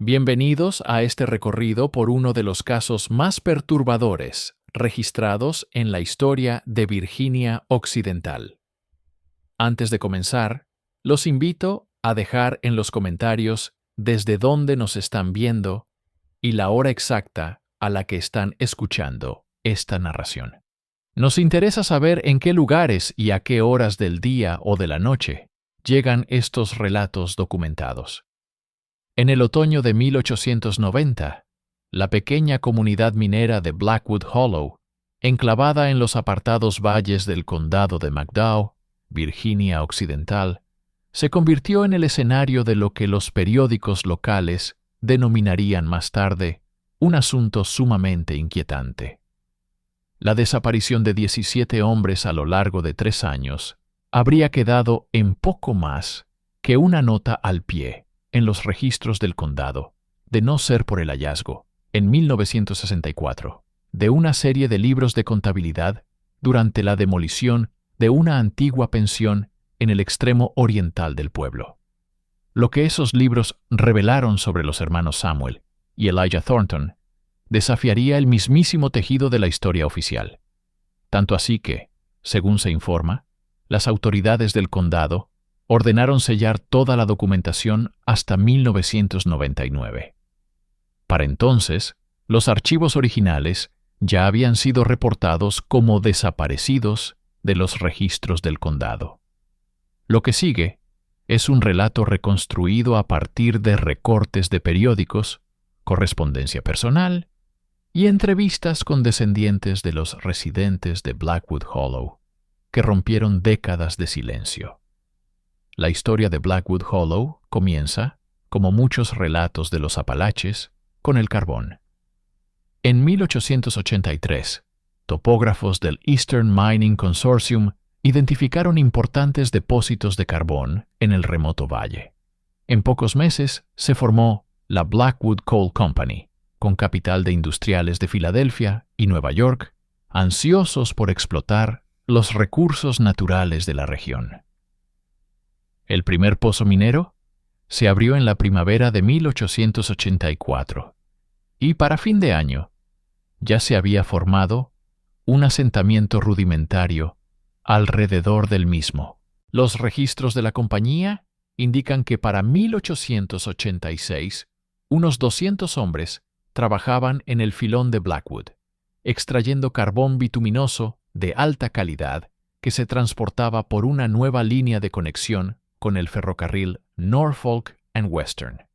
Bienvenidos a este recorrido por uno de los casos más perturbadores registrados en la historia de Virginia Occidental. Antes de comenzar, los invito a dejar en los comentarios desde dónde nos están viendo y la hora exacta a la que están escuchando esta narración. Nos interesa saber en qué lugares y a qué horas del día o de la noche llegan estos relatos documentados. En el otoño de 1890, la pequeña comunidad minera de Blackwood Hollow, enclavada en los apartados valles del condado de McDowell, Virginia Occidental, se convirtió en el escenario de lo que los periódicos locales denominarían más tarde un asunto sumamente inquietante. La desaparición de 17 hombres a lo largo de 3 años habría quedado en poco más que una nota al pie en los registros del condado, de no ser por el hallazgo, en 1964, de una serie de libros de contabilidad durante la demolición de una antigua pensión en el extremo oriental del pueblo. Lo que esos libros revelaron sobre los hermanos Samuel y Elijah Thornton desafiaría el mismísimo tejido de la historia oficial. Tanto así que, según se informa, las autoridades del condado ordenaron sellar toda la documentación hasta 1999. Para entonces, los archivos originales ya habían sido reportados como desaparecidos de los registros del condado. Lo que sigue es un relato reconstruido a partir de recortes de periódicos, correspondencia personal y entrevistas con descendientes de los residentes de Blackwood Hollow, que rompieron décadas de silencio. La historia de Blackwood Hollow comienza, como muchos relatos de los Apalaches, con el carbón. En 1883, topógrafos del Eastern Mining Consortium identificaron importantes depósitos de carbón en el remoto valle. En pocos meses se formó la Blackwood Coal Company, con capital de industriales de Filadelfia y Nueva York, ansiosos por explotar los recursos naturales de la región. El primer pozo minero se abrió en la primavera de 1884 y para fin de año ya se había formado un asentamiento rudimentario alrededor del mismo. Los registros de la compañía indican que para 1886 unos 200 hombres trabajaban en el filón de Blackwood, extrayendo carbón bituminoso de alta calidad que se transportaba por una nueva línea de conexión con el ferrocarril Norfolk and Western.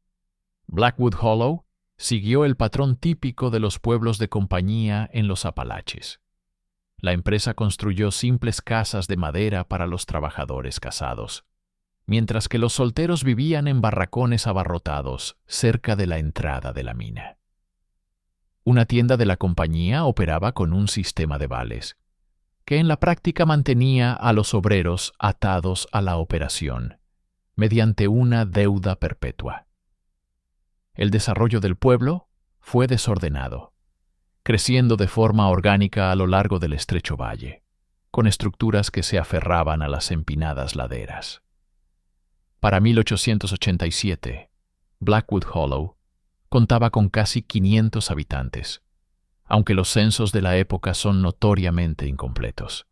Blackwood Hollow siguió el patrón típico de los pueblos de compañía en los Apalaches. La empresa construyó simples casas de madera para los trabajadores casados, mientras que los solteros vivían en barracones abarrotados cerca de la entrada de la mina. Una tienda de la compañía operaba con un sistema de vales, que en la práctica mantenía a los obreros atados a la operación, mediante una deuda perpetua. El desarrollo del pueblo fue desordenado, creciendo de forma orgánica a lo largo del estrecho valle, con estructuras que se aferraban a las empinadas laderas. Para 1887, Blackwood Hollow contaba con casi 500 habitantes, aunque los censos de la época son notoriamente incompletos,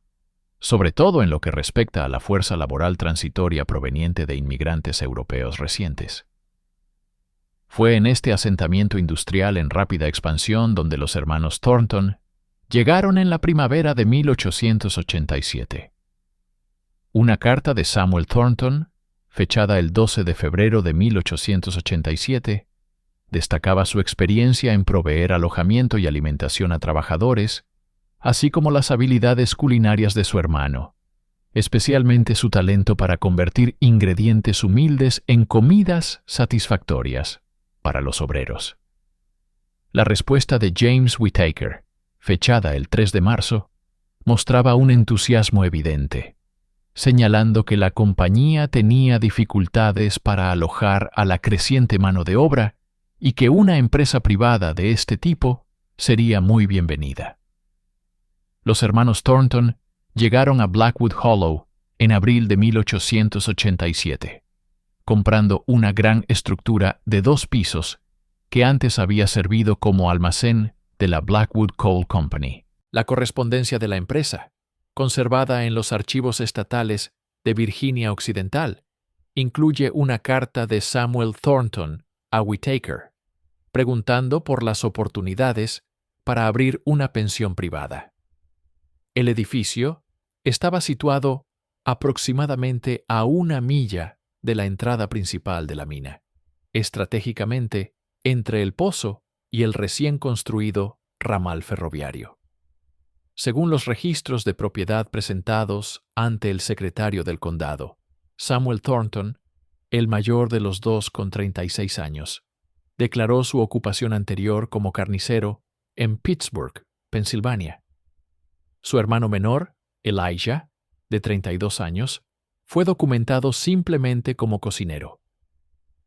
sobre todo en lo que respecta a la fuerza laboral transitoria proveniente de inmigrantes europeos recientes. Fue en este asentamiento industrial en rápida expansión donde los hermanos Thornton llegaron en la primavera de 1887. Una carta de Samuel Thornton, fechada el 12 de febrero de 1887, destacaba su experiencia en proveer alojamiento y alimentación a trabajadores, así como las habilidades culinarias de su hermano, especialmente su talento para convertir ingredientes humildes en comidas satisfactorias para los obreros. La respuesta de James Whittaker, fechada el 3 de marzo, mostraba un entusiasmo evidente, señalando que la compañía tenía dificultades para alojar a la creciente mano de obra y que una empresa privada de este tipo sería muy bienvenida. Los hermanos Thornton llegaron a Blackwood Hollow en abril de 1887, comprando una gran estructura de 2 pisos que antes había servido como almacén de la Blackwood Coal Company. La correspondencia de la empresa, conservada en los archivos estatales de Virginia Occidental, incluye una carta de Samuel Thornton a Whittaker, preguntando por las oportunidades para abrir una pensión privada. El edificio estaba situado aproximadamente a 1 milla de la entrada principal de la mina, estratégicamente entre el pozo y el recién construido ramal ferroviario. Según los registros de propiedad presentados ante el secretario del condado, Samuel Thornton, el mayor de los dos con 36 años, declaró su ocupación anterior como carnicero en Pittsburgh, Pensilvania. Su hermano menor, Elijah, de 32 años, fue documentado simplemente como cocinero.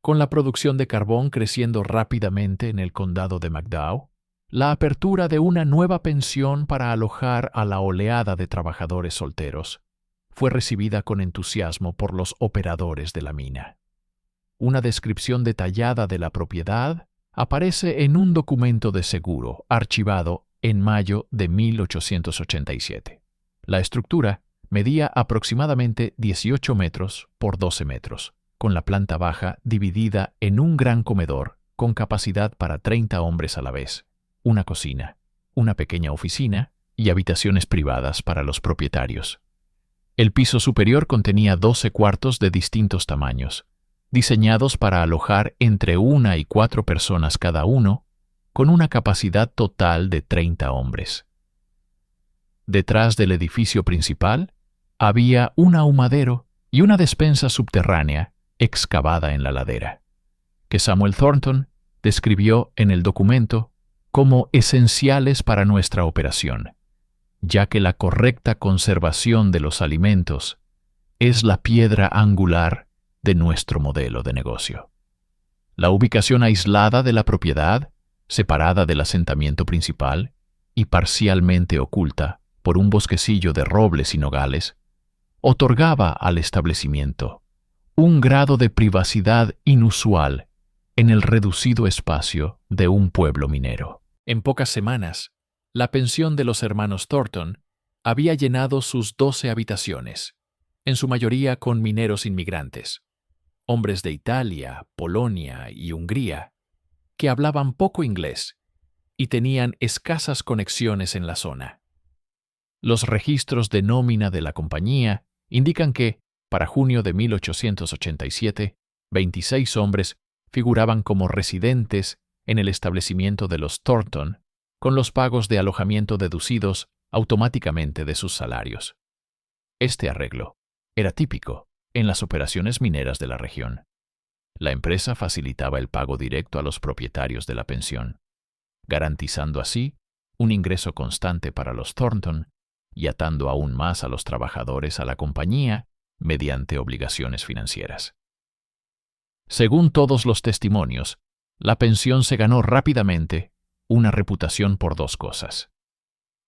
Con la producción de carbón creciendo rápidamente en el condado de McDowell, la apertura de una nueva pensión para alojar a la oleada de trabajadores solteros fue recibida con entusiasmo por los operadores de la mina. Una descripción detallada de la propiedad aparece en un documento de seguro archivado en mayo de 1887. La estructura medía aproximadamente 18 metros por 12 metros, con la planta baja dividida en un gran comedor con capacidad para 30 hombres a la vez, una cocina, una pequeña oficina y habitaciones privadas para los propietarios. El piso superior contenía 12 cuartos de distintos tamaños, diseñados para alojar entre 1 y 4 personas cada uno, con una capacidad total de 30 hombres. Detrás del edificio principal había un ahumadero y una despensa subterránea excavada en la ladera, que Samuel Thornton describió en el documento como esenciales para nuestra operación, ya que la correcta conservación de los alimentos es la piedra angular de nuestro modelo de negocio. La ubicación aislada de la propiedad, separada del asentamiento principal y parcialmente oculta por un bosquecillo de robles y nogales, otorgaba al establecimiento un grado de privacidad inusual en el reducido espacio de un pueblo minero. En pocas semanas, la pensión de los hermanos Thornton había llenado sus 12 habitaciones, en su mayoría con mineros inmigrantes, hombres de Italia, Polonia y Hungría, que hablaban poco inglés y tenían escasas conexiones en la zona. Los registros de nómina de la compañía indican que, para junio de 1887, 26 hombres figuraban como residentes en el establecimiento de los Thornton, con los pagos de alojamiento deducidos automáticamente de sus salarios. Este arreglo era típico en las operaciones mineras de la región. La empresa facilitaba el pago directo a los propietarios de la pensión, garantizando así un ingreso constante para los Thornton y atando aún más a los trabajadores a la compañía mediante obligaciones financieras. Según todos los testimonios, la pensión se ganó rápidamente una reputación por dos cosas: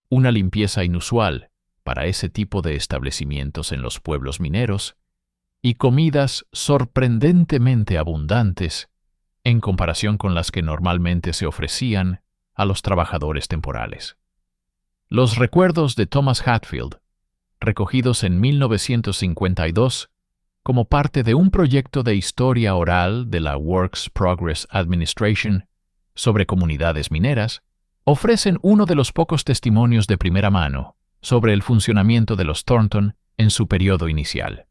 una limpieza inusual para ese tipo de establecimientos en los pueblos mineros y comidas sorprendentemente abundantes en comparación con las que normalmente se ofrecían a los trabajadores temporales. Los recuerdos de Thomas Hatfield, recogidos en 1952 como parte de un proyecto de historia oral de la Works Progress Administration sobre comunidades mineras, ofrecen uno de los pocos testimonios de primera mano sobre el funcionamiento de los Thornton en su periodo inicial.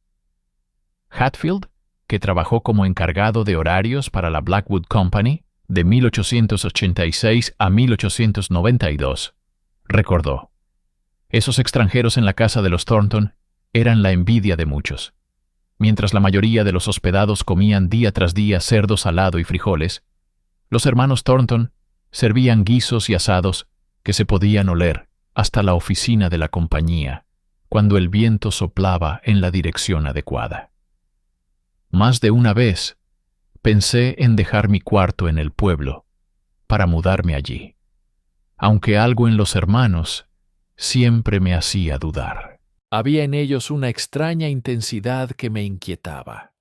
Hatfield, que trabajó como encargado de horarios para la Blackwood Company de 1886 a 1892, recordó: esos extranjeros en la casa de los Thornton eran la envidia de muchos. Mientras la mayoría de los hospedados comían día tras día cerdo salado y frijoles, los hermanos Thornton servían guisos y asados que se podían oler hasta la oficina de la compañía cuando el viento soplaba en la dirección adecuada. Más de una vez pensé en dejar mi cuarto en el pueblo para mudarme allí, aunque algo en los hermanos siempre me hacía dudar. Había en ellos una extraña intensidad que me inquietaba.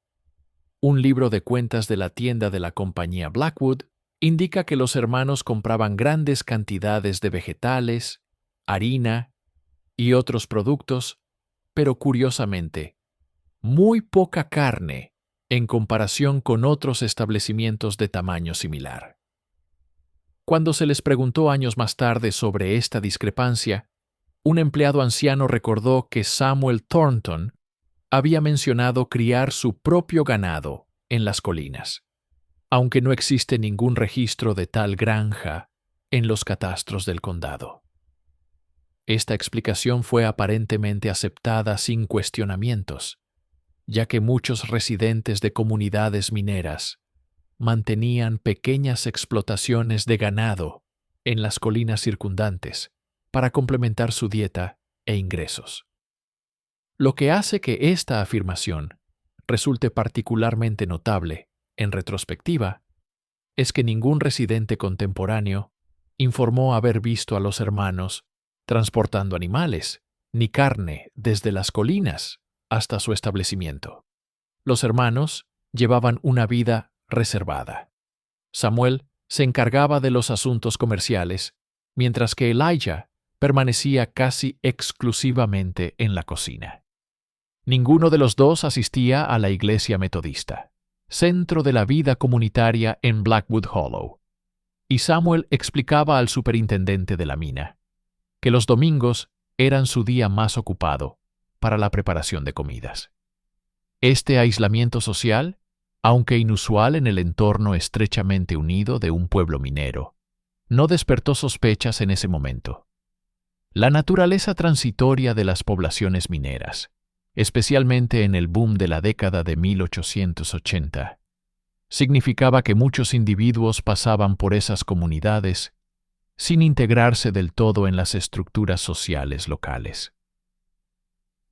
Un libro de cuentas de la tienda de la compañía Blackwood indica que los hermanos compraban grandes cantidades de vegetales, harina y otros productos, pero curiosamente, muy poca carne en comparación con otros establecimientos de tamaño similar. Cuando se les preguntó años más tarde sobre esta discrepancia, un empleado anciano recordó que Samuel Thornton había mencionado criar su propio ganado en las colinas, aunque no existe ningún registro de tal granja en los catastros del condado. Esta explicación fue aparentemente aceptada sin cuestionamientos, ya que muchos residentes de comunidades mineras mantenían pequeñas explotaciones de ganado en las colinas circundantes para complementar su dieta e ingresos. Lo que hace que esta afirmación resulte particularmente notable, en retrospectiva, es que ningún residente contemporáneo informó haber visto a los hermanos transportando animales ni carne desde las colinas hasta su establecimiento. Los hermanos llevaban una vida reservada. Samuel se encargaba de los asuntos comerciales, mientras que Elijah permanecía casi exclusivamente en la cocina. Ninguno de los dos asistía a la iglesia metodista, centro de la vida comunitaria en Blackwood Hollow, y Samuel explicaba al superintendente de la mina que los domingos eran su día más ocupado para la preparación de comidas. Este aislamiento social, aunque inusual en el entorno estrechamente unido de un pueblo minero, no despertó sospechas en ese momento. La naturaleza transitoria de las poblaciones mineras, especialmente en el boom de la década de 1880, significaba que muchos individuos pasaban por esas comunidades sin integrarse del todo en las estructuras sociales locales.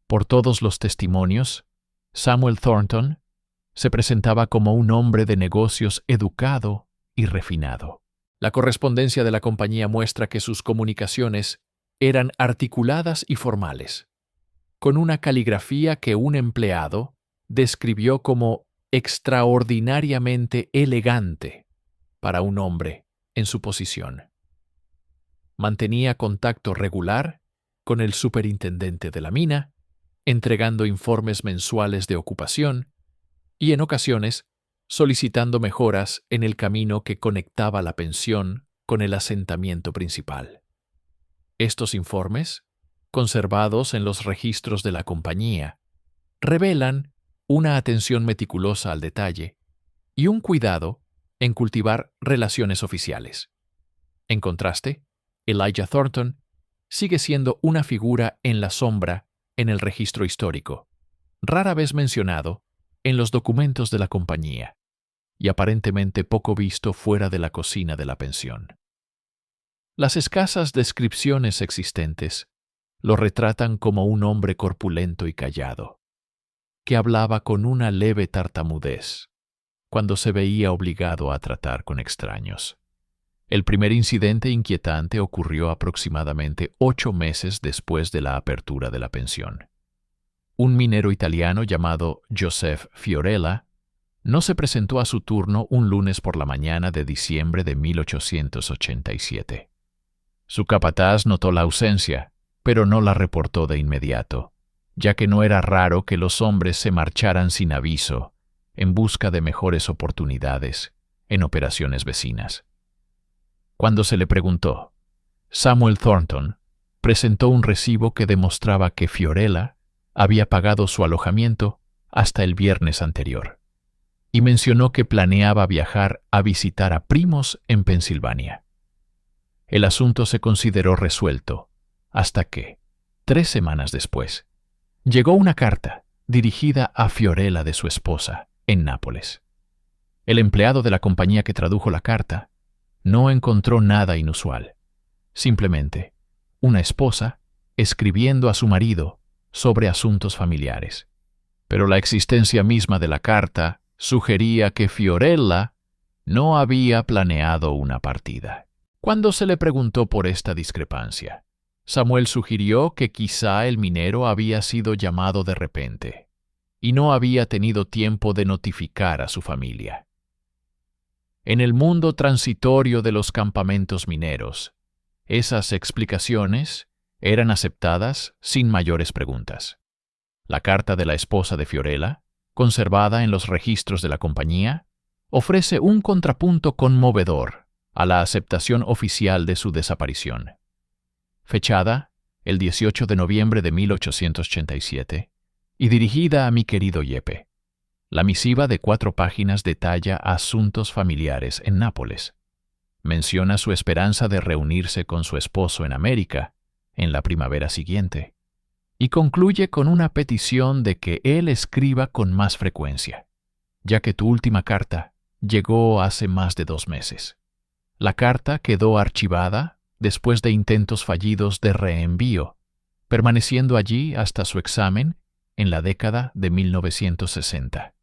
Por todos los testimonios, Samuel Thornton se presentaba como un hombre de negocios educado y refinado. La correspondencia de la compañía muestra que sus comunicaciones eran articuladas y formales, con una caligrafía que un empleado describió como extraordinariamente elegante para un hombre en su posición. Mantenía contacto regular con el superintendente de la mina, entregando informes mensuales de ocupación y, en ocasiones, solicitando mejoras en el camino que conectaba la pensión con el asentamiento principal. Estos informes, conservados en los registros de la compañía, revelan una atención meticulosa al detalle y un cuidado en cultivar relaciones oficiales. En contraste, Elijah Thornton sigue siendo una figura en la sombra en el registro histórico, rara vez mencionado en los documentos de la compañía, y aparentemente poco visto fuera de la cocina de la pensión. Las escasas descripciones existentes lo retratan como un hombre corpulento y callado, que hablaba con una leve tartamudez cuando se veía obligado a tratar con extraños. El primer incidente inquietante ocurrió aproximadamente 8 meses después de la apertura de la pensión. Un minero italiano llamado Joseph Fiorella no se presentó a su turno un lunes por la mañana de diciembre de 1887. Su capataz notó la ausencia, pero no la reportó de inmediato, ya que no era raro que los hombres se marcharan sin aviso en busca de mejores oportunidades en operaciones vecinas. Cuando se le preguntó, Samuel Thornton presentó un recibo que demostraba que Fiorella había pagado su alojamiento hasta el viernes anterior, y mencionó que planeaba viajar a visitar a primos en Pensilvania. El asunto se consideró resuelto, hasta que, 3 semanas después, llegó una carta dirigida a Fiorella de su esposa, en Nápoles. El empleado de la compañía que tradujo la carta no encontró nada inusual, simplemente una esposa escribiendo a su marido sobre asuntos familiares. Pero la existencia misma de la carta sugería que Fiorella no había planeado una partida. Cuando se le preguntó por esta discrepancia, Samuel sugirió que quizá el minero había sido llamado de repente y no había tenido tiempo de notificar a su familia. en el mundo transitorio de los campamentos mineros. Esas explicaciones eran aceptadas sin mayores preguntas. La carta de la esposa de Fiorella, conservada en los registros de la compañía, ofrece un contrapunto conmovedor a la aceptación oficial de su desaparición. Fechada el 18 de noviembre de 1887 y dirigida a mi querido Jeppe. La misiva de 4 páginas detalla asuntos familiares en Nápoles. Menciona su esperanza de reunirse con su esposo en América en la primavera siguiente, y concluye con una petición de que él escriba con más frecuencia, ya que tu última carta llegó hace más de 2 meses. La carta quedó archivada después de intentos fallidos de reenvío, permaneciendo allí hasta su examen en la década de 1960.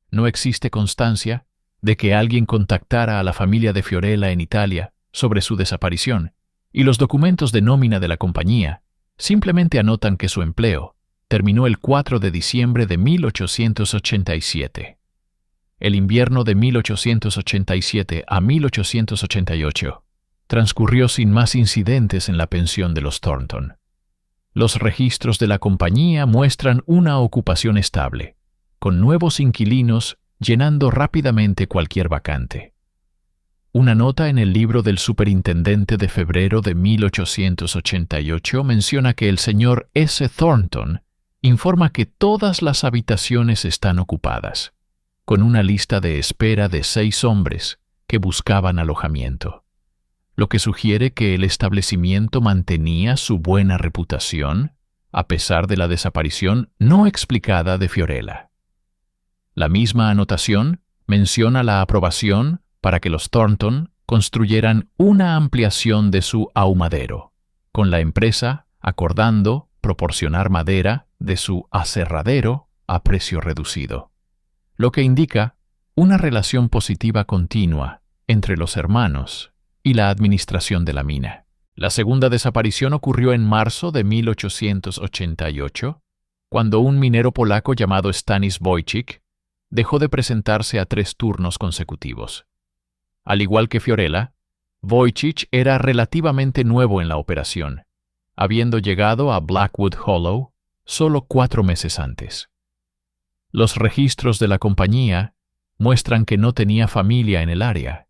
No existe constancia de que alguien contactara a la familia de Fiorella en Italia sobre su desaparición, y los documentos de nómina de la compañía simplemente anotan que su empleo terminó el 4 de diciembre de 1887. El invierno de 1887 a 1888 transcurrió sin más incidentes en la pensión de los Thornton. Los registros de la compañía muestran una ocupación estable, con nuevos inquilinos llenando rápidamente cualquier vacante. Una nota en el libro del superintendente de febrero de 1888 menciona que el señor S. Thornton informa que todas las habitaciones están ocupadas, con una lista de espera de 6 hombres que buscaban alojamiento, lo que sugiere que el establecimiento mantenía su buena reputación a pesar de la desaparición no explicada de Fiorella. La misma anotación menciona la aprobación para que los Thornton construyeran una ampliación de su ahumadero, con la empresa acordando proporcionar madera de su aserradero a precio reducido, lo que indica una relación positiva continua entre los hermanos y la administración de la mina. La segunda desaparición ocurrió en marzo de 1888, cuando un minero polaco llamado Stanis Wojcik dejó de presentarse a 3 turnos consecutivos. Al igual que Fiorella, Wojcik era relativamente nuevo en la operación, habiendo llegado a Blackwood Hollow solo 4 meses antes. Los registros de la compañía muestran que no tenía familia en el área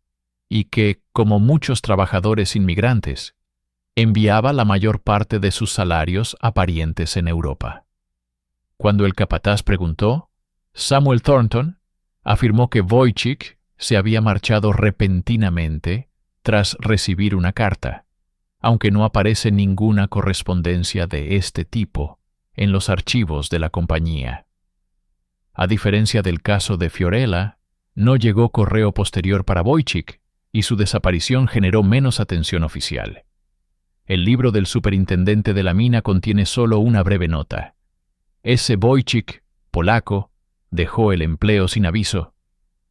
y que, como muchos trabajadores inmigrantes, enviaba la mayor parte de sus salarios a parientes en Europa. Cuando el capataz preguntó, Samuel Thornton afirmó que Wojcik se había marchado repentinamente tras recibir una carta, aunque no aparece ninguna correspondencia de este tipo en los archivos de la compañía. A diferencia del caso de Fiorella, no llegó correo posterior para Wojcik y su desaparición generó menos atención oficial. El libro del superintendente de la mina contiene solo una breve nota. Ese Wojcik, polaco, dejó el empleo sin aviso,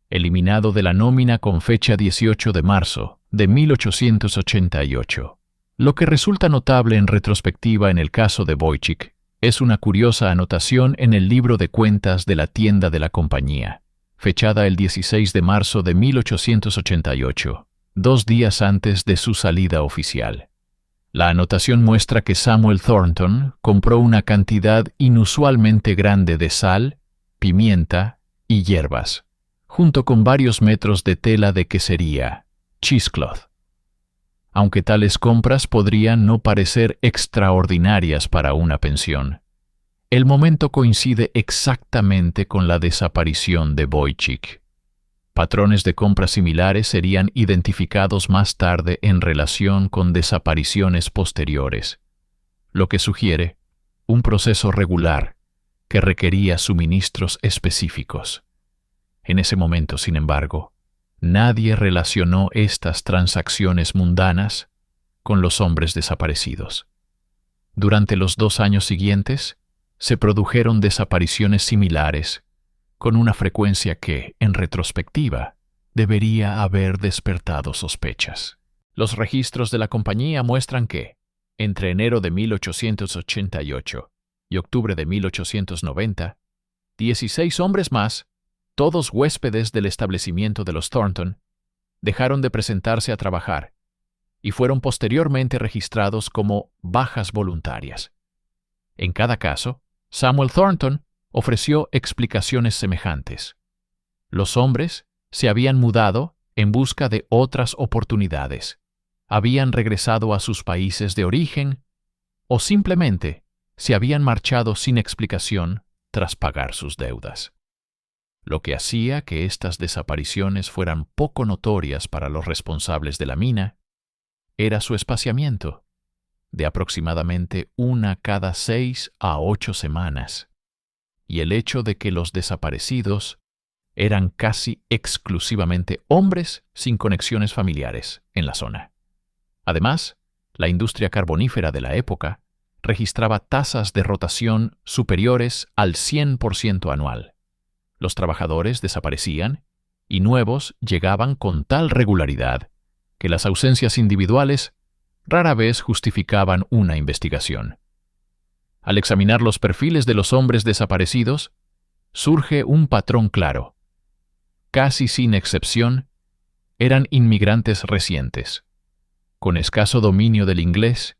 eliminado de la nómina con fecha 18 de marzo de 1888. Lo que resulta notable en retrospectiva en el caso de Wojcik es una curiosa anotación en el libro de cuentas de la tienda de la compañía, fechada el 16 de marzo de 1888, 2 días antes de su salida oficial. La anotación muestra que Samuel Thornton compró una cantidad inusualmente grande de sal, pimienta y hierbas, junto con varios metros de tela de quesería, cheesecloth. Aunque tales compras podrían no parecer extraordinarias para una pensión, el momento coincide exactamente con la desaparición de Wojcik. Patrones de compras similares serían identificados más tarde en relación con desapariciones posteriores, lo que sugiere un proceso regular que requería suministros específicos. En ese momento, sin embargo, nadie relacionó estas transacciones mundanas con los hombres desaparecidos. Durante los 2 años siguientes, se produjeron desapariciones similares, con una frecuencia que, en retrospectiva, debería haber despertado sospechas. Los registros de la compañía muestran que, entre enero de 1888 y octubre de 1890, 16 hombres más, todos huéspedes del establecimiento de los Thornton, dejaron de presentarse a trabajar y fueron posteriormente registrados como bajas voluntarias. En cada caso, Samuel Thornton ofreció explicaciones semejantes. Los hombres se habían mudado en busca de otras oportunidades, habían regresado a sus países de origen o simplemente se habían marchado sin explicación tras pagar sus deudas. Lo que hacía que estas desapariciones fueran poco notorias para los responsables de la mina era su espaciamiento, de aproximadamente 1 cada 6 a 8 semanas, y el hecho de que los desaparecidos eran casi exclusivamente hombres sin conexiones familiares en la zona. Además, la industria carbonífera de la época registraba tasas de rotación superiores al 100% anual. Los trabajadores desaparecían y nuevos llegaban con tal regularidad que las ausencias individuales rara vez justificaban una investigación. Al examinar los perfiles de los hombres desaparecidos, surge un patrón claro. Casi sin excepción, eran inmigrantes recientes, con escaso dominio del inglés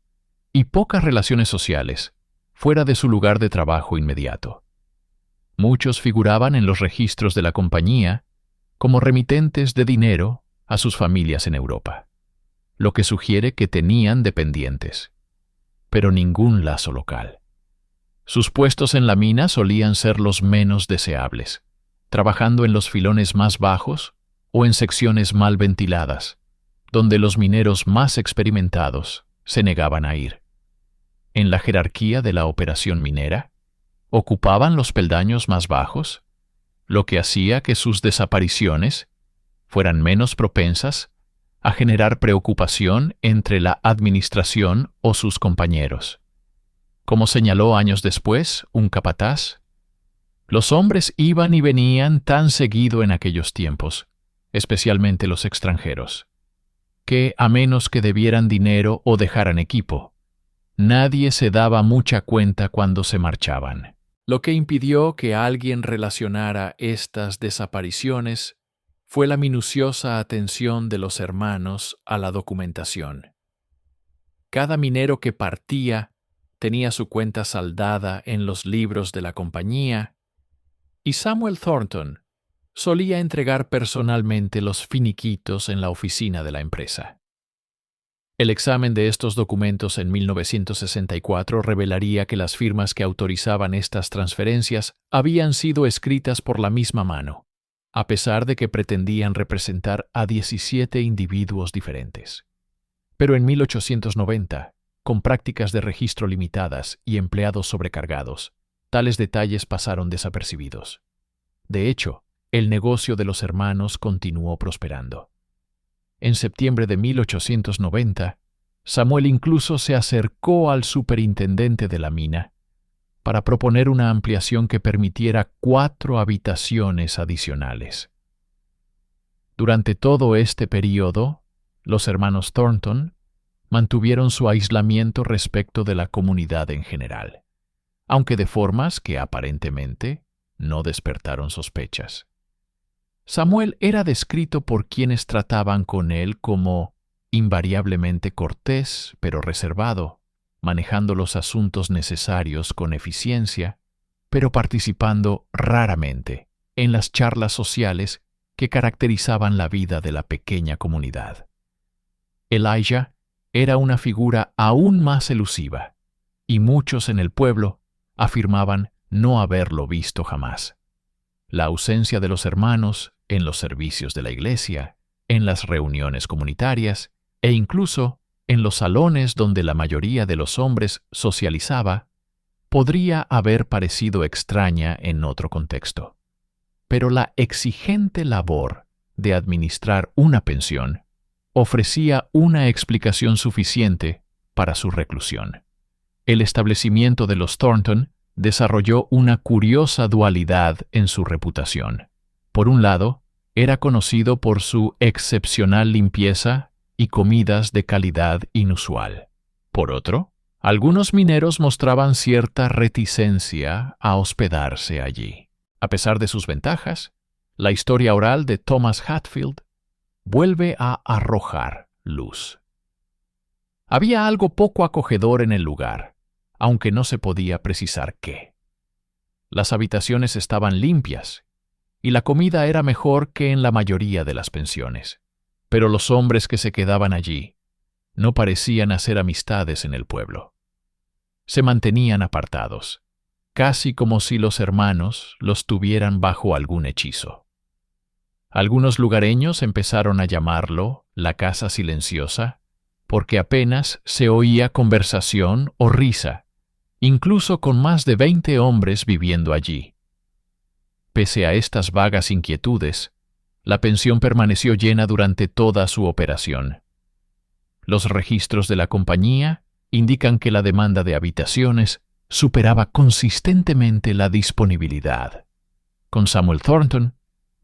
y pocas relaciones sociales, fuera de su lugar de trabajo inmediato. Muchos figuraban en los registros de la compañía como remitentes de dinero a sus familias en Europa, lo que sugiere que tenían dependientes, pero ningún lazo local. Sus puestos en la mina solían ser los menos deseables, trabajando en los filones más bajos o en secciones mal ventiladas, donde los mineros más experimentados se negaban a ir. En la jerarquía de la operación minera, ocupaban los peldaños más bajos, lo que hacía que sus desapariciones fueran menos propensas a generar preocupación entre la administración o sus compañeros. Como señaló años después un capataz, los hombres iban y venían tan seguido en aquellos tiempos, especialmente los extranjeros, que, a menos que debieran dinero o dejaran equipo, nadie se daba mucha cuenta cuando se marchaban. Lo que impidió que alguien relacionara estas desapariciones fue la minuciosa atención de los hermanos a la documentación. Cada minero que partía tenía su cuenta saldada en los libros de la compañía, y Samuel Thornton solía entregar personalmente los finiquitos en la oficina de la empresa. El examen de estos documentos en 1964 revelaría que las firmas que autorizaban estas transferencias habían sido escritas por la misma mano, a pesar de que pretendían representar a 17 individuos diferentes. Pero en 1890, con prácticas de registro limitadas y empleados sobrecargados, tales detalles pasaron desapercibidos. De hecho, el negocio de los hermanos continuó prosperando. En septiembre de 1890, Samuel incluso se acercó al superintendente de la mina para proponer una ampliación que permitiera 4 habitaciones adicionales. Durante todo este período, los hermanos Thornton mantuvieron su aislamiento respecto de la comunidad en general, aunque de formas que aparentemente no despertaron sospechas. Samuel era descrito por quienes trataban con él como invariablemente cortés pero reservado, manejando los asuntos necesarios con eficiencia, pero participando raramente en las charlas sociales que caracterizaban la vida de la pequeña comunidad. Elijah era una figura aún más elusiva, y muchos en el pueblo afirmaban no haberlo visto jamás. La ausencia de los hermanos en los servicios de la iglesia, en las reuniones comunitarias e incluso en los salones donde la mayoría de los hombres socializaba, podría haber parecido extraña en otro contexto. Pero la exigente labor de administrar una pensión ofrecía una explicación suficiente para su reclusión. El establecimiento de los Thornton desarrolló una curiosa dualidad en su reputación. Por un lado, era conocido por su excepcional limpieza y comidas de calidad inusual. Por otro, algunos mineros mostraban cierta reticencia a hospedarse allí. A pesar de sus ventajas, la historia oral de Thomas Hatfield vuelve a arrojar luz. Había algo poco acogedor en el lugar, aunque no se podía precisar qué. Las habitaciones estaban limpias y la comida era mejor que en la mayoría de las pensiones, pero los hombres que se quedaban allí no parecían hacer amistades en el pueblo. Se mantenían apartados, casi como si los hermanos los tuvieran bajo algún hechizo. Algunos lugareños empezaron a llamarlo la casa silenciosa porque apenas se oía conversación o risa, incluso con más de 20 hombres viviendo allí. Pese a estas vagas inquietudes, la pensión permaneció llena durante toda su operación. Los registros de la compañía indican que la demanda de habitaciones superaba consistentemente la disponibilidad, con Samuel Thornton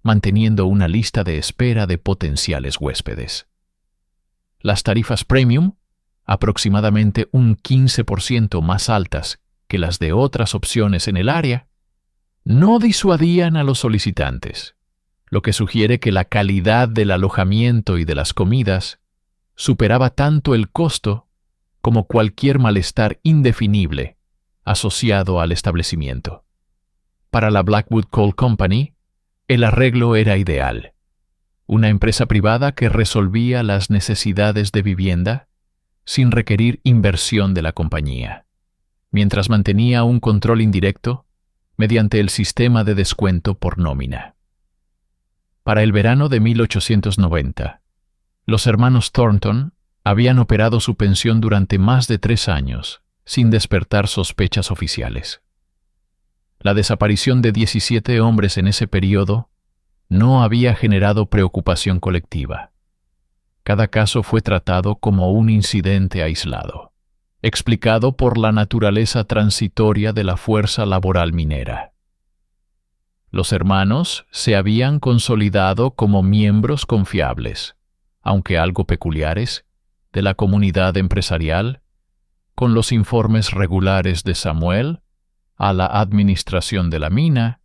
manteniendo una lista de espera de potenciales huéspedes. Las tarifas premium, aproximadamente un 15% más altas que las de otras opciones en el área, no disuadían a los solicitantes, lo que sugiere que la calidad del alojamiento y de las comidas superaba tanto el costo como cualquier malestar indefinible asociado al establecimiento. Para la Blackwood Coal Company, el arreglo era ideal. Una empresa privada que resolvía las necesidades de vivienda sin requerir inversión de la compañía, mientras mantenía un control indirecto mediante el sistema de descuento por nómina. Para el verano de 1890, los hermanos Thornton habían operado su pensión durante más de 3 años, sin despertar sospechas oficiales. La desaparición de 17 hombres en ese periodo no había generado preocupación colectiva. Cada caso fue tratado como un incidente aislado, explicado por la naturaleza transitoria de la fuerza laboral minera. Los hermanos se habían consolidado como miembros confiables, aunque algo peculiares, de la comunidad empresarial, con los informes regulares de Samuel a la administración de la mina,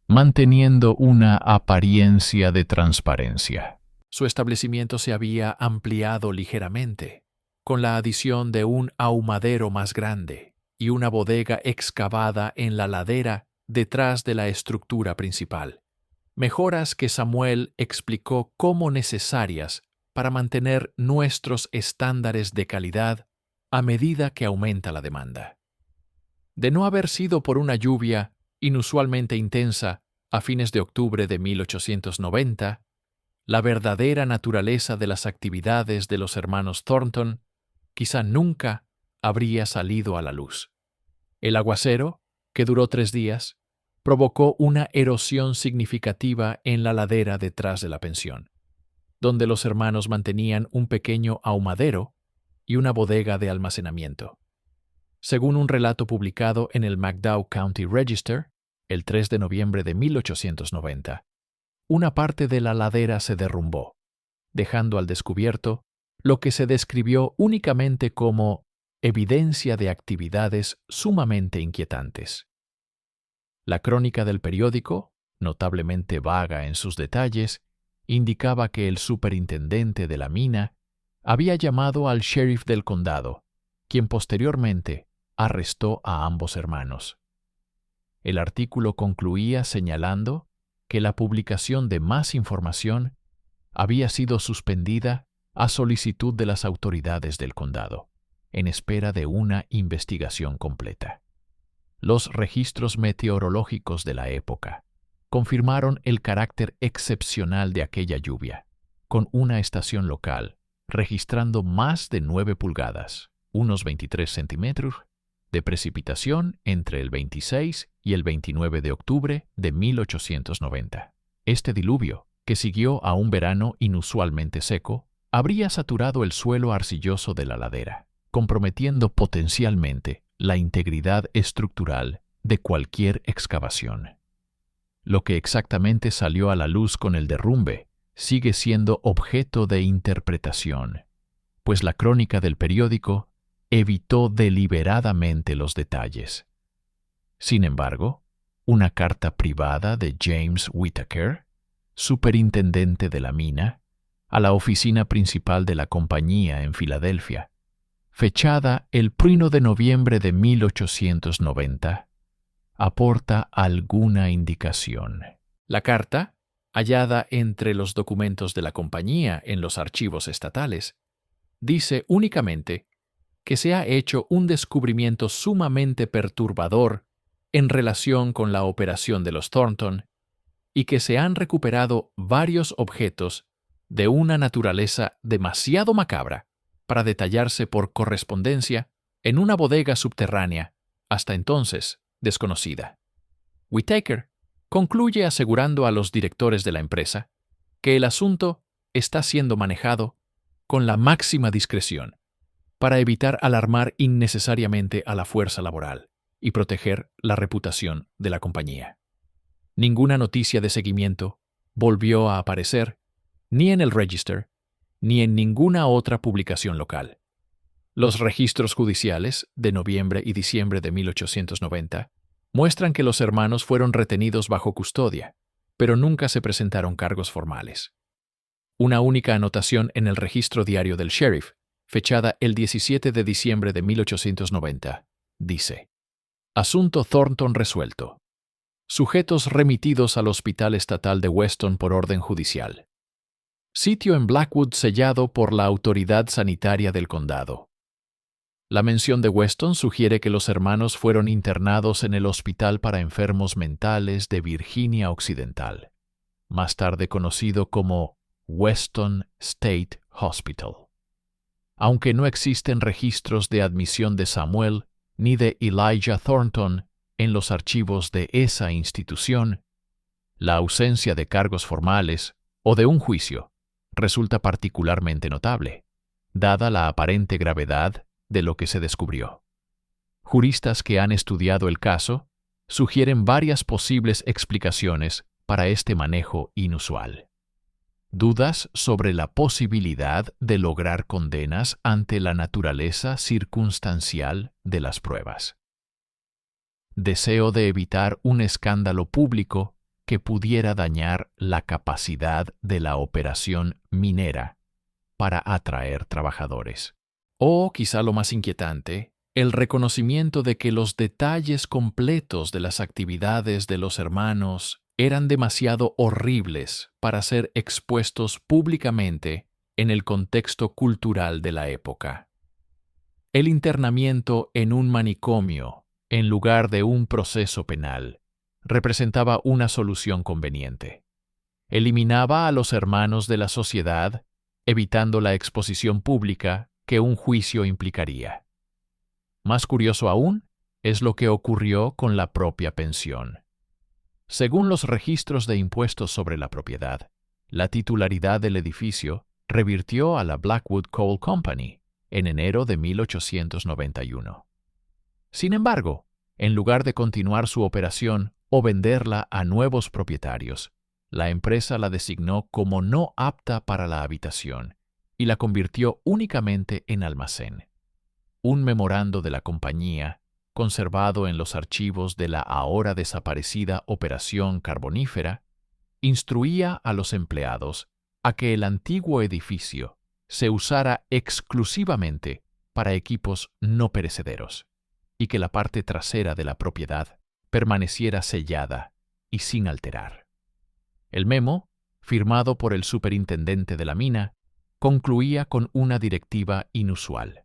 manteniendo una apariencia de transparencia. Su establecimiento se había ampliado ligeramente, con la adición de un ahumadero más grande y una bodega excavada en la ladera detrás de la estructura principal. Mejoras que Samuel explicó como necesarias para mantener nuestros estándares de calidad a medida que aumenta la demanda. De no haber sido por una lluvia inusualmente intensa a fines de octubre de 1890, la verdadera naturaleza de las actividades de los hermanos Thornton quizá nunca habría salido a la luz. El aguacero, que duró 3 días, provocó una erosión significativa en la ladera detrás de la pensión, donde los hermanos mantenían un pequeño ahumadero y una bodega de almacenamiento. Según un relato publicado en el McDowell County Register, el 3 de noviembre de 1890, una parte de la ladera se derrumbó, dejando al descubierto lo que se describió únicamente como evidencia de actividades sumamente inquietantes. La crónica del periódico, notablemente vaga en sus detalles, indicaba que el superintendente de la mina había llamado al sheriff del condado, quien posteriormente arrestó a ambos hermanos. El artículo concluía señalando que la publicación de más información había sido suspendida a solicitud de las autoridades del condado, en espera de una investigación completa. Los registros meteorológicos de la época confirmaron el carácter excepcional de aquella lluvia, con una estación local registrando más de 9 pulgadas, unos 23 centímetros, de precipitación entre el 26 y el 29 de octubre de 1890. Este diluvio, que siguió a un verano inusualmente seco, habría saturado el suelo arcilloso de la ladera, comprometiendo potencialmente la integridad estructural de cualquier excavación. Lo que exactamente salió a la luz con el derrumbe sigue siendo objeto de interpretación, pues la crónica del periódico evitó deliberadamente los detalles. Sin embargo, una carta privada de James Whittaker, superintendente de la mina, a la oficina principal de la compañía en Filadelfia, fechada el 1 de noviembre de 1890, aporta alguna indicación. La carta, hallada entre los documentos de la compañía en los archivos estatales, dice únicamente que se ha hecho un descubrimiento sumamente perturbador en relación con la operación de los Thornton y que se han recuperado varios objetos de una naturaleza demasiado macabra para detallarse por correspondencia en una bodega subterránea, hasta entonces desconocida. Whittaker concluye asegurando a los directores de la empresa que el asunto está siendo manejado con la máxima discreción para evitar alarmar innecesariamente a la fuerza laboral y proteger la reputación de la compañía. Ninguna noticia de seguimiento volvió a aparecer ni en el Register ni en ninguna otra publicación local. Los registros judiciales de noviembre y diciembre de 1890 muestran que los hermanos fueron retenidos bajo custodia, pero nunca se presentaron cargos formales. Una única anotación en el registro diario del sheriff, fechada el 17 de diciembre de 1890, dice: Asunto Thornton resuelto. Sujetos remitidos al Hospital Estatal de Weston por orden judicial. Sitio en Blackwood sellado por la autoridad sanitaria del condado. La mención de Weston sugiere que los hermanos fueron internados en el Hospital para Enfermos Mentales de Virginia Occidental, más tarde conocido como Weston State Hospital. Aunque no existen registros de admisión de Samuel ni de Elijah Thornton en los archivos de esa institución, la ausencia de cargos formales o de un juicio resulta particularmente notable, dada la aparente gravedad de lo que se descubrió. Juristas que han estudiado el caso sugieren varias posibles explicaciones para este manejo inusual. Dudas sobre la posibilidad de lograr condenas ante la naturaleza circunstancial de las pruebas. Deseo de evitar un escándalo público que pudiera dañar la capacidad de la operación minera para atraer trabajadores. O, quizá lo más inquietante, el reconocimiento de que los detalles completos de las actividades de los hermanos eran demasiado horribles para ser expuestos públicamente en el contexto cultural de la época. El internamiento en un manicomio, en lugar de un proceso penal, representaba una solución conveniente. Eliminaba a los hermanos de la sociedad, evitando la exposición pública que un juicio implicaría. Más curioso aún es lo que ocurrió con la propia pensión. Según los registros de impuestos sobre la propiedad, la titularidad del edificio revirtió a la Blackwood Coal Company en enero de 1891. Sin embargo, en lugar de continuar su operación o venderla a nuevos propietarios, la empresa la designó como no apta para la habitación y la convirtió únicamente en almacén. Un memorando de la compañía, conservado en los archivos de la ahora desaparecida Operación Carbonífera, instruía a los empleados a que el antiguo edificio se usara exclusivamente para equipos no perecederos y que la parte trasera de la propiedad permaneciera sellada y sin alterar. El memo, firmado por el superintendente de la mina, concluía con una directiva inusual.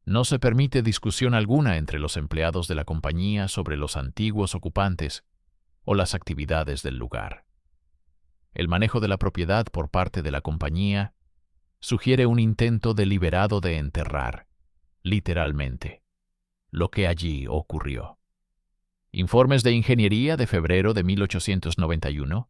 No se permite discusión alguna entre los empleados de la compañía sobre los antiguos ocupantes o las actividades del lugar. El manejo de la propiedad por parte de la compañía sugiere un intento deliberado de enterrar, literalmente, lo que allí ocurrió. Informes de ingeniería de febrero de 1891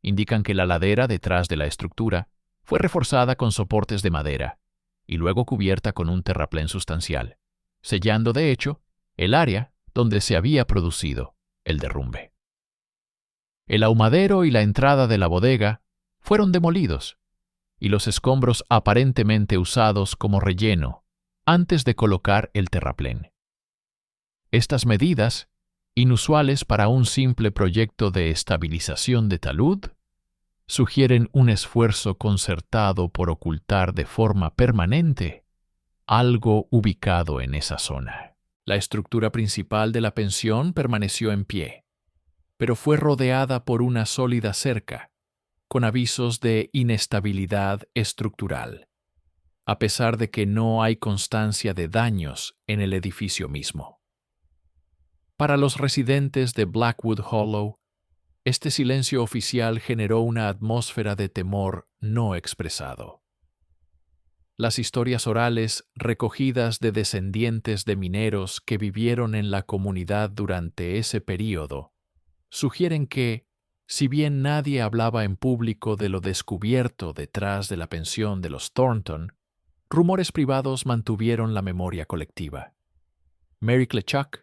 indican que la ladera detrás de la estructura fue reforzada con soportes de madera y luego cubierta con un terraplén sustancial, sellando de hecho el área donde se había producido el derrumbe. El ahumadero y la entrada de la bodega fueron demolidos y los escombros aparentemente usados como relleno antes de colocar el terraplén. Estas medidas, inusuales para un simple proyecto de estabilización de talud, sugieren un esfuerzo concertado por ocultar de forma permanente algo ubicado en esa zona. La estructura principal de la pensión permaneció en pie, pero fue rodeada por una sólida cerca, con avisos de inestabilidad estructural, a pesar de que no hay constancia de daños en el edificio mismo. Para los residentes de Blackwood Hollow, este silencio oficial generó una atmósfera de temor no expresado. Las historias orales recogidas de descendientes de mineros que vivieron en la comunidad durante ese período sugieren que, si bien nadie hablaba en público de lo descubierto detrás de la pensión de los Thornton, rumores privados mantuvieron la memoria colectiva. Mary Klechuck,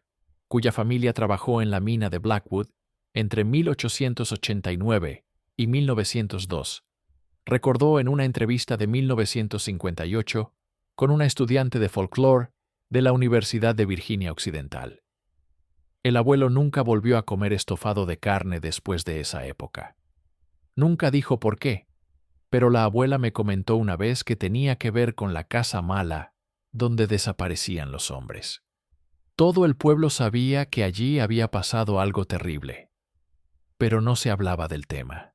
cuya familia trabajó en la mina de Blackwood entre 1889 y 1902, recordó en una entrevista de 1958 con una estudiante de folclore de la Universidad de Virginia Occidental. El abuelo nunca volvió a comer estofado de carne después de esa época. Nunca dijo por qué, pero la abuela me comentó una vez que tenía que ver con la casa mala donde desaparecían los hombres. Todo el pueblo sabía que allí había pasado algo terrible, pero no se hablaba del tema.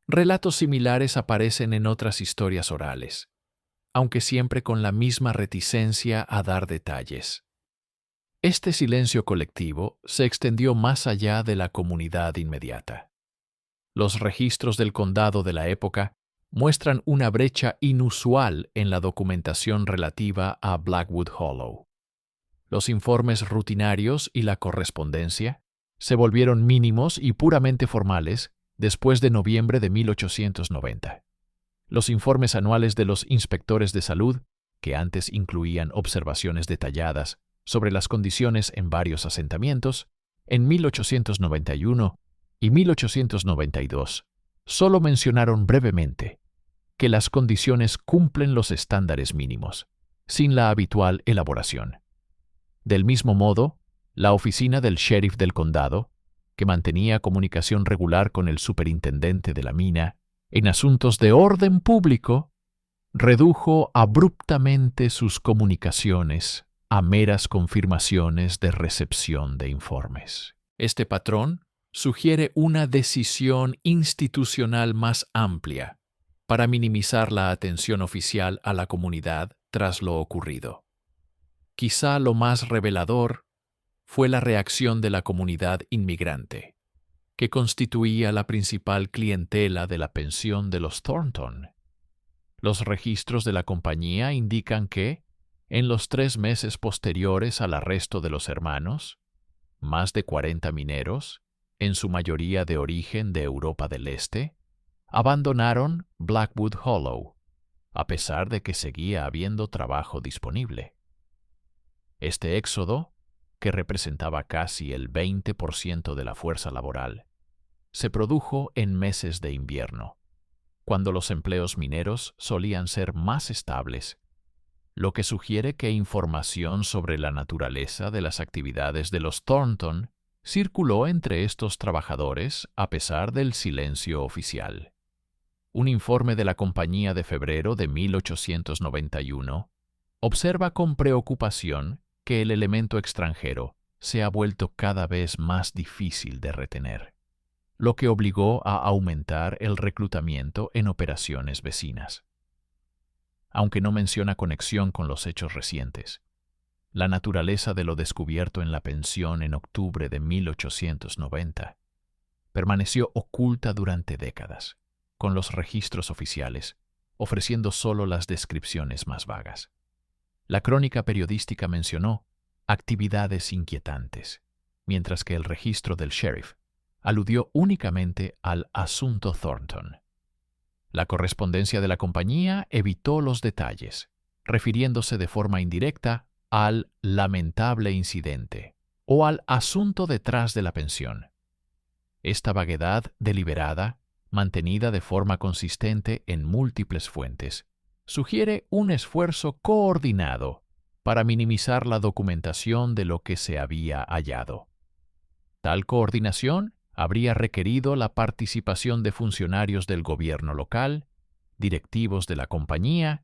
Relatos similares aparecen en otras historias orales, aunque siempre con la misma reticencia a dar detalles. Este silencio colectivo se extendió más allá de la comunidad inmediata. Los registros del condado de la época muestran una brecha inusual en la documentación relativa a Blackwood Hollow. Los informes rutinarios y la correspondencia se volvieron mínimos y puramente formales después de noviembre de 1890. Los informes anuales de los inspectores de salud, que antes incluían observaciones detalladas sobre las condiciones en varios asentamientos, en 1891 y 1892, solo mencionaron brevemente que las condiciones cumplen los estándares mínimos, sin la habitual elaboración. Del mismo modo, la oficina del sheriff del condado, que mantenía comunicación regular con el superintendente de la mina en asuntos de orden público, redujo abruptamente sus comunicaciones a meras confirmaciones de recepción de informes. Este patrón sugiere una decisión institucional más amplia para minimizar la atención oficial a la comunidad tras lo ocurrido. Quizá lo más revelador fue la reacción de la comunidad inmigrante, que constituía la principal clientela de la pensión de los Thornton. Los registros de la compañía indican que, en los 3 meses posteriores al arresto de los hermanos, más de 40 mineros, en su mayoría de origen de Europa del Este, abandonaron Blackwood Hollow, a pesar de que seguía habiendo trabajo disponible. Este éxodo, que representaba casi el 20% de la fuerza laboral, se produjo en meses de invierno, cuando los empleos mineros solían ser más estables, lo que sugiere que información sobre la naturaleza de las actividades de los Thornton circuló entre estos trabajadores a pesar del silencio oficial. Un informe de la compañía de febrero de 1891 observa con preocupación que el elemento extranjero se ha vuelto cada vez más difícil de retener, lo que obligó a aumentar el reclutamiento en operaciones vecinas. Aunque no menciona conexión con los hechos recientes, la naturaleza de lo descubierto en la pensión en octubre de 1890 permaneció oculta durante décadas, con los registros oficiales ofreciendo solo las descripciones más vagas. La crónica periodística mencionó actividades inquietantes, mientras que el registro del sheriff aludió únicamente al asunto Thornton. La correspondencia de la compañía evitó los detalles, refiriéndose de forma indirecta al lamentable incidente o al asunto detrás de la pensión. Esta vaguedad deliberada, mantenida de forma consistente en múltiples fuentes, sugiere un esfuerzo coordinado para minimizar la documentación de lo que se había hallado. Tal coordinación habría requerido la participación de funcionarios del gobierno local, directivos de la compañía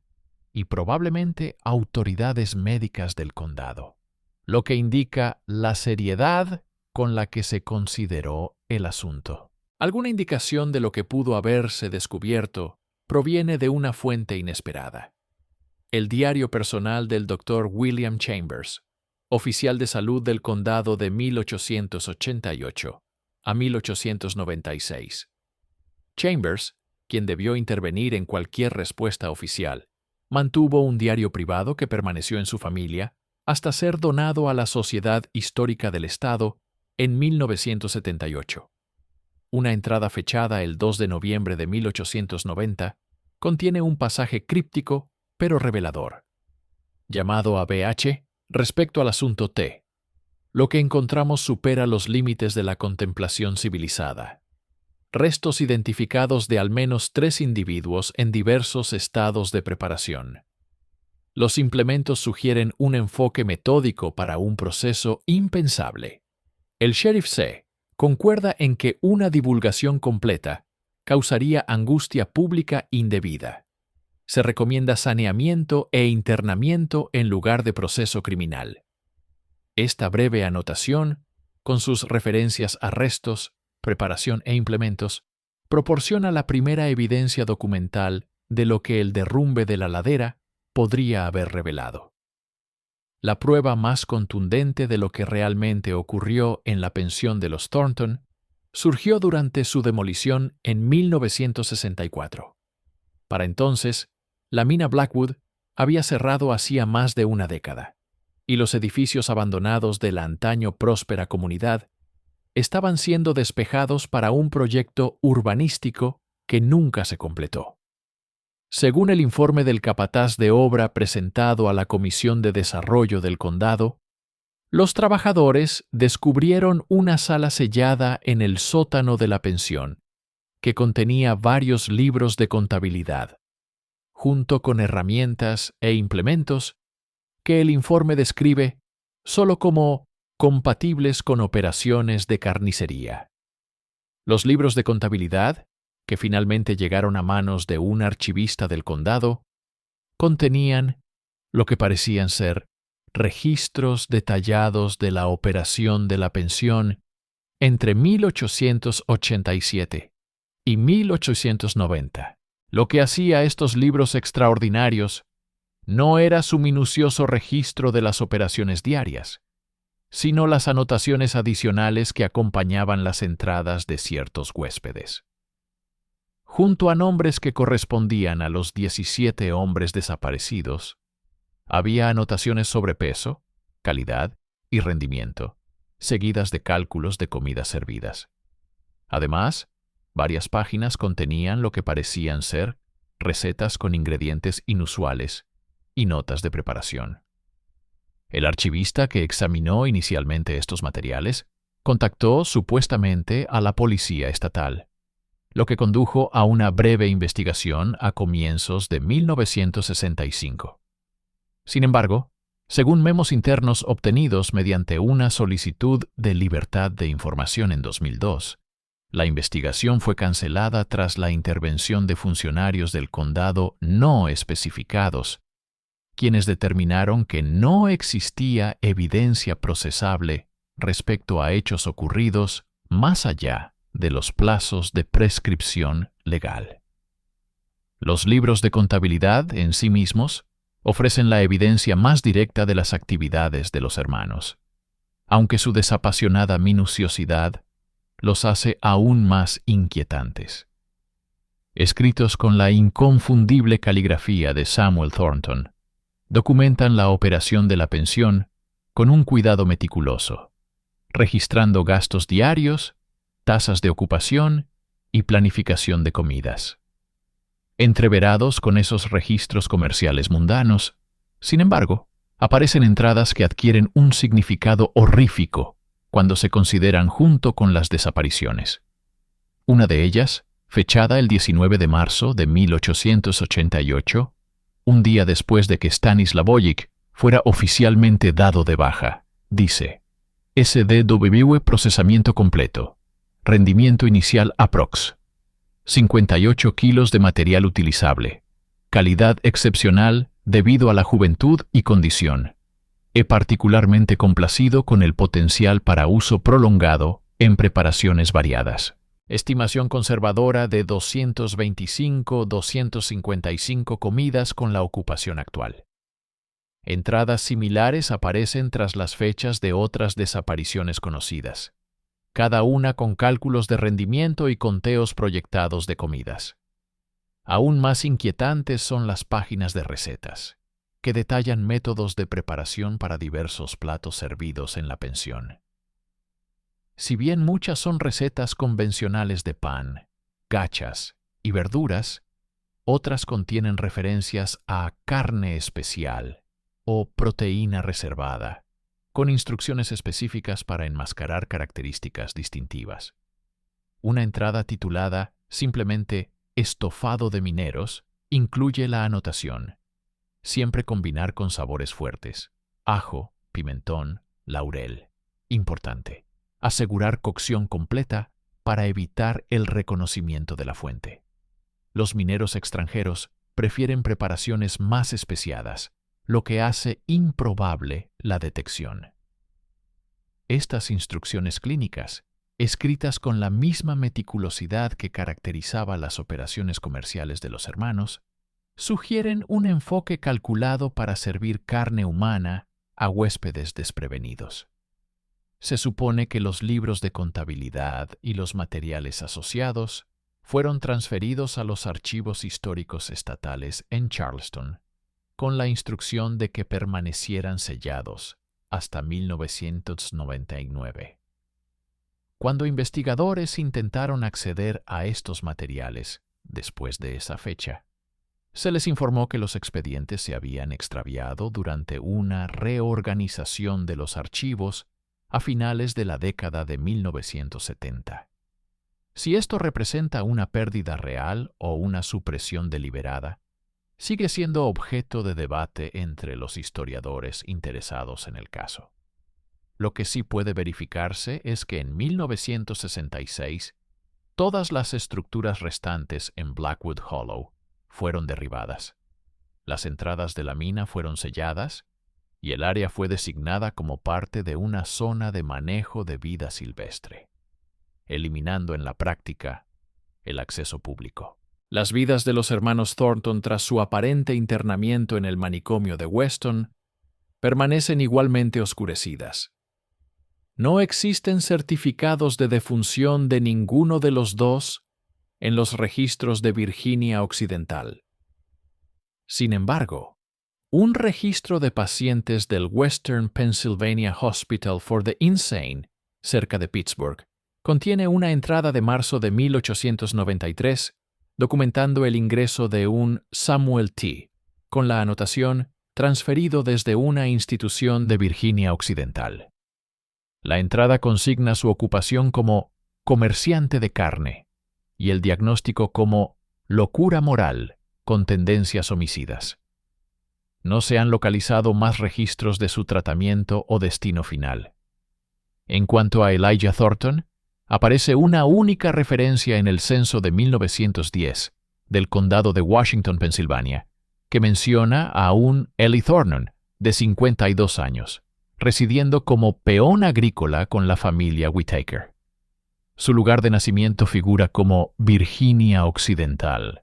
y probablemente autoridades médicas del condado, lo que indica la seriedad con la que se consideró el asunto. Alguna indicación de lo que pudo haberse descubierto proviene de una fuente inesperada. El diario personal del Dr. William Chambers, oficial de salud del condado de 1888 a 1896. Chambers, quien debió intervenir en cualquier respuesta oficial, mantuvo un diario privado que permaneció en su familia hasta ser donado a la Sociedad Histórica del Estado en 1978. Una entrada fechada el 2 de noviembre de 1890 contiene un pasaje críptico pero revelador, llamado a BH respecto al asunto T. Lo que encontramos supera los límites de la contemplación civilizada. Restos identificados de al menos 3 individuos en diversos estados de preparación. Los implementos sugieren un enfoque metódico para un proceso impensable. El sheriff C. concuerda en que una divulgación completa causaría angustia pública indebida. Se recomienda saneamiento e internamiento en lugar de proceso criminal. Esta breve anotación, con sus referencias a restos, preparación e implementos, proporciona la primera evidencia documental de lo que el derrumbe de la ladera podría haber revelado. La prueba más contundente de lo que realmente ocurrió en la pensión de los Thornton surgió durante su demolición en 1964. Para entonces, la mina Blackwood había cerrado hacía más de una década, y los edificios abandonados de la antaño próspera comunidad estaban siendo despejados para un proyecto urbanístico que nunca se completó. Según el informe del capataz de obra presentado a la Comisión de Desarrollo del Condado, los trabajadores descubrieron una sala sellada en el sótano de la pensión, que contenía varios libros de contabilidad, junto con herramientas e implementos que el informe describe solo como compatibles con operaciones de carnicería. Los libros de contabilidad, que finalmente llegaron a manos de un archivista del condado, contenían lo que parecían ser registros detallados de la operación de la pensión entre 1887 y 1890. Lo que hacía estos libros extraordinarios no era su minucioso registro de las operaciones diarias, sino las anotaciones adicionales que acompañaban las entradas de ciertos huéspedes. Junto a nombres que correspondían a los 17 hombres desaparecidos, había anotaciones sobre peso, calidad y rendimiento, seguidas de cálculos de comidas servidas. Además, varias páginas contenían lo que parecían ser recetas con ingredientes inusuales y notas de preparación. El archivista que examinó inicialmente estos materiales contactó supuestamente a la policía estatal, lo que condujo a una breve investigación a comienzos de 1965. Sin embargo, según memos internos obtenidos mediante una solicitud de libertad de información en 2002, la investigación fue cancelada tras la intervención de funcionarios del condado no especificados, quienes determinaron que no existía evidencia procesable respecto a hechos ocurridos más allá de los plazos de prescripción legal. Los libros de contabilidad en sí mismos ofrecen la evidencia más directa de las actividades de los hermanos, aunque su desapasionada minuciosidad los hace aún más inquietantes. Escritos con la inconfundible caligrafía de Samuel Thornton, documentan la operación de la pensión con un cuidado meticuloso, registrando gastos diarios, tasas de ocupación y planificación de comidas. Entreverados con esos registros comerciales mundanos, sin embargo, aparecen entradas que adquieren un significado horrífico cuando se consideran junto con las desapariciones. Una de ellas, fechada el 19 de marzo de 1888, un día después de que Stanislav Wojcik fuera oficialmente dado de baja, dice: SDW procesamiento completo. Rendimiento inicial aprox. 58 kilos de material utilizable. Calidad excepcional debido a la juventud y condición. He particularmente complacido con el potencial para uso prolongado en preparaciones variadas. Estimación conservadora de 225-255 comidas con la ocupación actual. Entradas similares aparecen tras las fechas de otras desapariciones conocidas, cada una con cálculos de rendimiento y conteos proyectados de comidas. Aún más inquietantes son las páginas de recetas, que detallan métodos de preparación para diversos platos servidos en la pensión. Si bien muchas son recetas convencionales de pan, gachas y verduras, otras contienen referencias a carne especial o proteína reservada, con instrucciones específicas para enmascarar características distintivas. Una entrada titulada simplemente estofado de mineros incluye la anotación: siempre combinar con sabores fuertes, ajo, pimentón, laurel. Importante: asegurar cocción completa para evitar el reconocimiento de la fuente. Los mineros extranjeros prefieren preparaciones más especiadas, lo que hace improbable la detección. Estas instrucciones clínicas, escritas con la misma meticulosidad que caracterizaba las operaciones comerciales de los hermanos, sugieren un enfoque calculado para servir carne humana a huéspedes desprevenidos. Se supone que los libros de contabilidad y los materiales asociados fueron transferidos a los archivos históricos estatales en Charleston, con la instrucción de que permanecieran sellados hasta 1999. Cuando investigadores intentaron acceder a estos materiales después de esa fecha, se les informó que los expedientes se habían extraviado durante una reorganización de los archivos a finales de la década de 1970. Si esto representa una pérdida real o una supresión deliberada, sigue siendo objeto de debate entre los historiadores interesados en el caso. Lo que sí puede verificarse es que en 1966 todas las estructuras restantes en Blackwood Hollow fueron derribadas. Las entradas de la mina fueron selladas y el área fue designada como parte de una zona de manejo de vida silvestre, eliminando en la práctica el acceso público. Las vidas de los hermanos Thornton tras su aparente internamiento en el manicomio de Weston permanecen igualmente oscurecidas. No existen certificados de defunción de ninguno de los dos en los registros de Virginia Occidental. Sin embargo, un registro de pacientes del Western Pennsylvania Hospital for the Insane, cerca de Pittsburgh, contiene una entrada de marzo de 1893 documentando el ingreso de un Samuel T., con la anotación transferido desde una institución de Virginia Occidental. La entrada consigna su ocupación como comerciante de carne y el diagnóstico como locura moral con tendencias homicidas. No se han localizado más registros de su tratamiento o destino final. En cuanto a Elijah Thornton, aparece una única referencia en el censo de 1910 del condado de Washington, Pensilvania, que menciona a un Eli Thornton, de 52 años, residiendo como peón agrícola con la familia Whittaker. Su lugar de nacimiento figura como Virginia Occidental,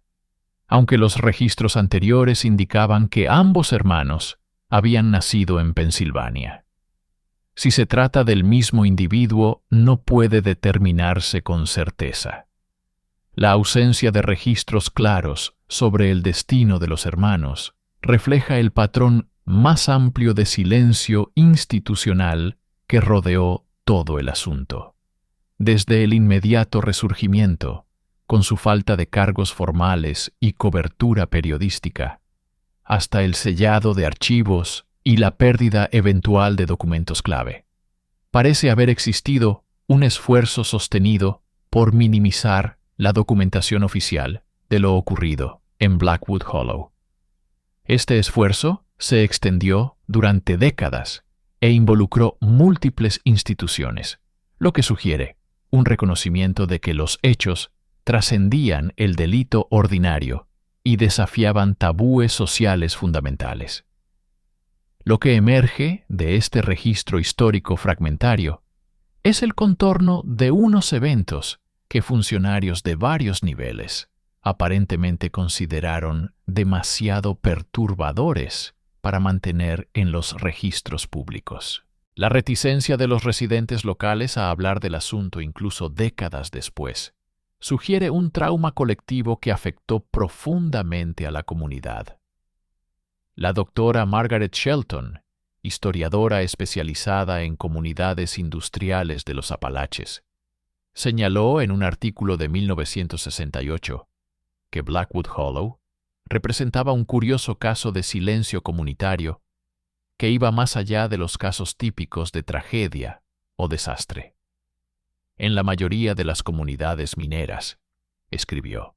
aunque los registros anteriores indicaban que ambos hermanos habían nacido en Pensilvania. Si se trata del mismo individuo, no puede determinarse con certeza. La ausencia de registros claros sobre el destino de los hermanos refleja el patrón más amplio de silencio institucional que rodeó todo el asunto. Desde el inmediato resurgimiento, con su falta de cargos formales y cobertura periodística, hasta el sellado de archivos y la pérdida eventual de documentos clave. Parece haber existido un esfuerzo sostenido por minimizar la documentación oficial de lo ocurrido en Blackwood Hollow. Este esfuerzo se extendió durante décadas e involucró múltiples instituciones, lo que sugiere un reconocimiento de que los hechos trascendían el delito ordinario y desafiaban tabúes sociales fundamentales. Lo que emerge de este registro histórico fragmentario es el contorno de unos eventos que funcionarios de varios niveles aparentemente consideraron demasiado perturbadores para mantener en los registros públicos. La reticencia de los residentes locales a hablar del asunto incluso décadas después sugiere un trauma colectivo que afectó profundamente a la comunidad. La doctora Margaret Shelton, historiadora especializada en comunidades industriales de los Apalaches, señaló en un artículo de 1968 que Blackwood Hollow representaba un curioso caso de silencio comunitario que iba más allá de los casos típicos de tragedia o desastre. En la mayoría de las comunidades mineras, escribió,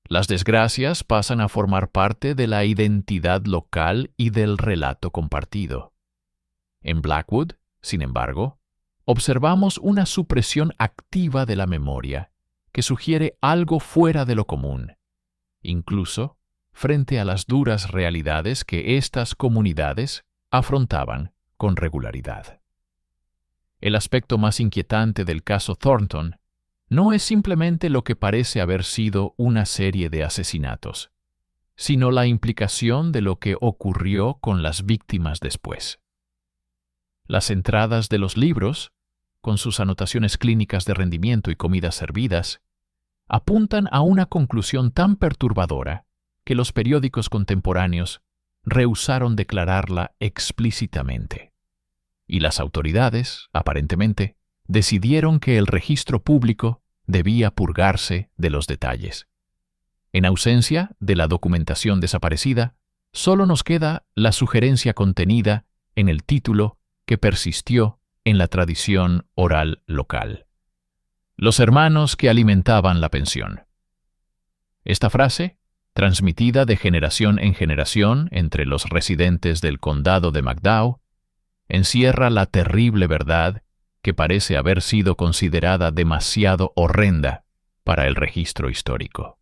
las desgracias pasan a formar parte de la identidad local y del relato compartido. En Blackwood, sin embargo, observamos una supresión activa de la memoria que sugiere algo fuera de lo común, incluso frente a las duras realidades que estas comunidades afrontaban con regularidad. El aspecto más inquietante del caso Thornton no es simplemente lo que parece haber sido una serie de asesinatos, sino la implicación de lo que ocurrió con las víctimas después. Las entradas de los libros, con sus anotaciones clínicas de rendimiento y comidas servidas, apuntan a una conclusión tan perturbadora que los periódicos contemporáneos rehusaron declararla explícitamente. Y las autoridades, aparentemente, decidieron que el registro público debía purgarse de los detalles. En ausencia de la documentación desaparecida, solo nos queda la sugerencia contenida en el título que persistió en la tradición oral local. Los hermanos que alimentaban la pensión. Esta frase, transmitida de generación en generación entre los residentes del condado de McDowell, encierra la terrible verdad que parece haber sido considerada demasiado horrenda para el registro histórico.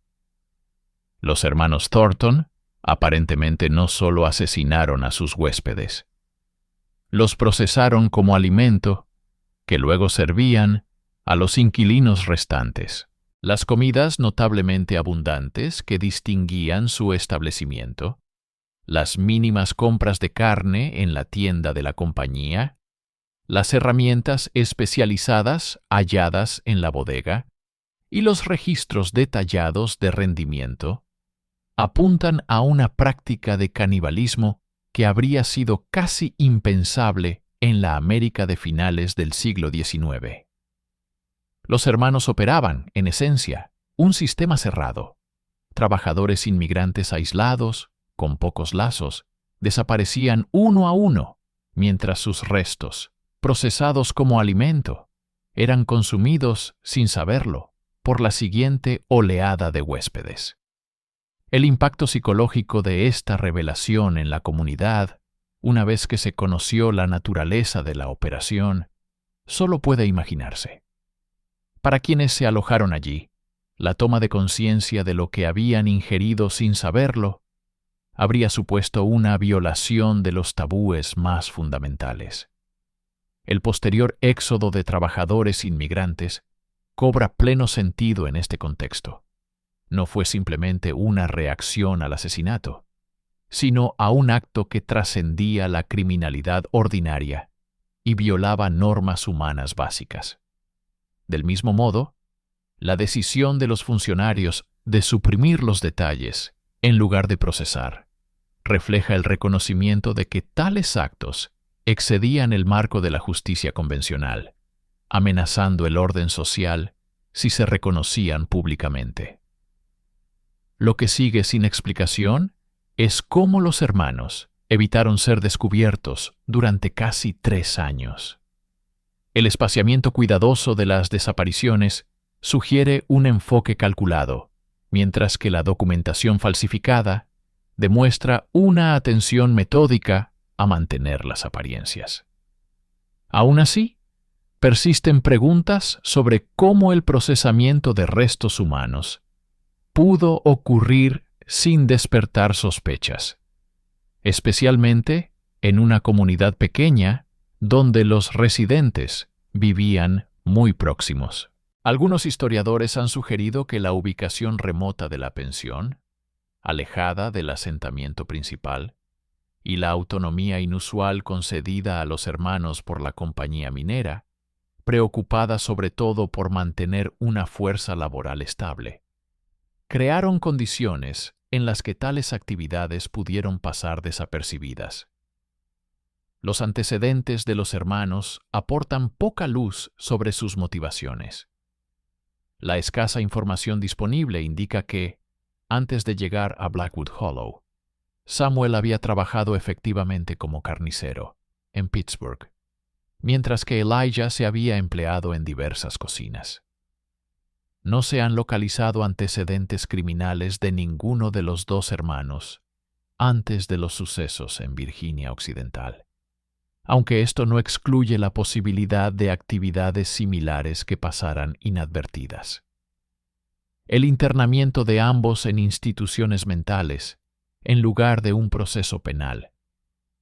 Los hermanos Thornton aparentemente no solo asesinaron a sus huéspedes, los procesaron como alimento que luego servían a los inquilinos restantes. Las comidas notablemente abundantes que distinguían su establecimiento, las mínimas compras de carne en la tienda de la compañía, las herramientas especializadas halladas en la bodega y los registros detallados de rendimiento apuntan a una práctica de canibalismo que habría sido casi impensable en la América de finales del siglo XIX. Los hermanos operaban, en esencia, un sistema cerrado. Trabajadores inmigrantes aislados, con pocos lazos, desaparecían uno a uno, mientras sus restos, procesados como alimento, eran consumidos sin saberlo por la siguiente oleada de huéspedes. El impacto psicológico de esta revelación en la comunidad, una vez que se conoció la naturaleza de la operación, solo puede imaginarse. Para quienes se alojaron allí, la toma de conciencia de lo que habían ingerido sin saberlo habría supuesto una violación de los tabúes más fundamentales. El posterior éxodo de trabajadores inmigrantes cobra pleno sentido en este contexto. No fue simplemente una reacción al asesinato, sino a un acto que trascendía la criminalidad ordinaria y violaba normas humanas básicas. Del mismo modo, la decisión de los funcionarios de suprimir los detalles en lugar de procesar refleja el reconocimiento de que tales actos excedían el marco de la justicia convencional, amenazando el orden social si se reconocían públicamente. Lo que sigue sin explicación es cómo los hermanos evitaron ser descubiertos durante casi 3 años. El espaciamiento cuidadoso de las desapariciones sugiere un enfoque calculado, mientras que la documentación falsificada demuestra una atención metódica a mantener las apariencias. Aún así, persisten preguntas sobre cómo el procesamiento de restos humanos pudo ocurrir sin despertar sospechas, especialmente en una comunidad pequeña donde los residentes vivían muy próximos. Algunos historiadores han sugerido que la ubicación remota de la pensión, alejada del asentamiento principal, y la autonomía inusual concedida a los hermanos por la compañía minera, preocupada sobre todo por mantener una fuerza laboral estable, crearon condiciones en las que tales actividades pudieron pasar desapercibidas. Los antecedentes de los hermanos aportan poca luz sobre sus motivaciones. La escasa información disponible indica que, antes de llegar a Blackwood Hollow, Samuel había trabajado efectivamente como carnicero en Pittsburgh, mientras que Elijah se había empleado en diversas cocinas. No se han localizado antecedentes criminales de ninguno de los dos hermanos antes de los sucesos en Virginia Occidental, aunque esto no excluye la posibilidad de actividades similares que pasaran inadvertidas. El internamiento de ambos en instituciones mentales, en lugar de un proceso penal,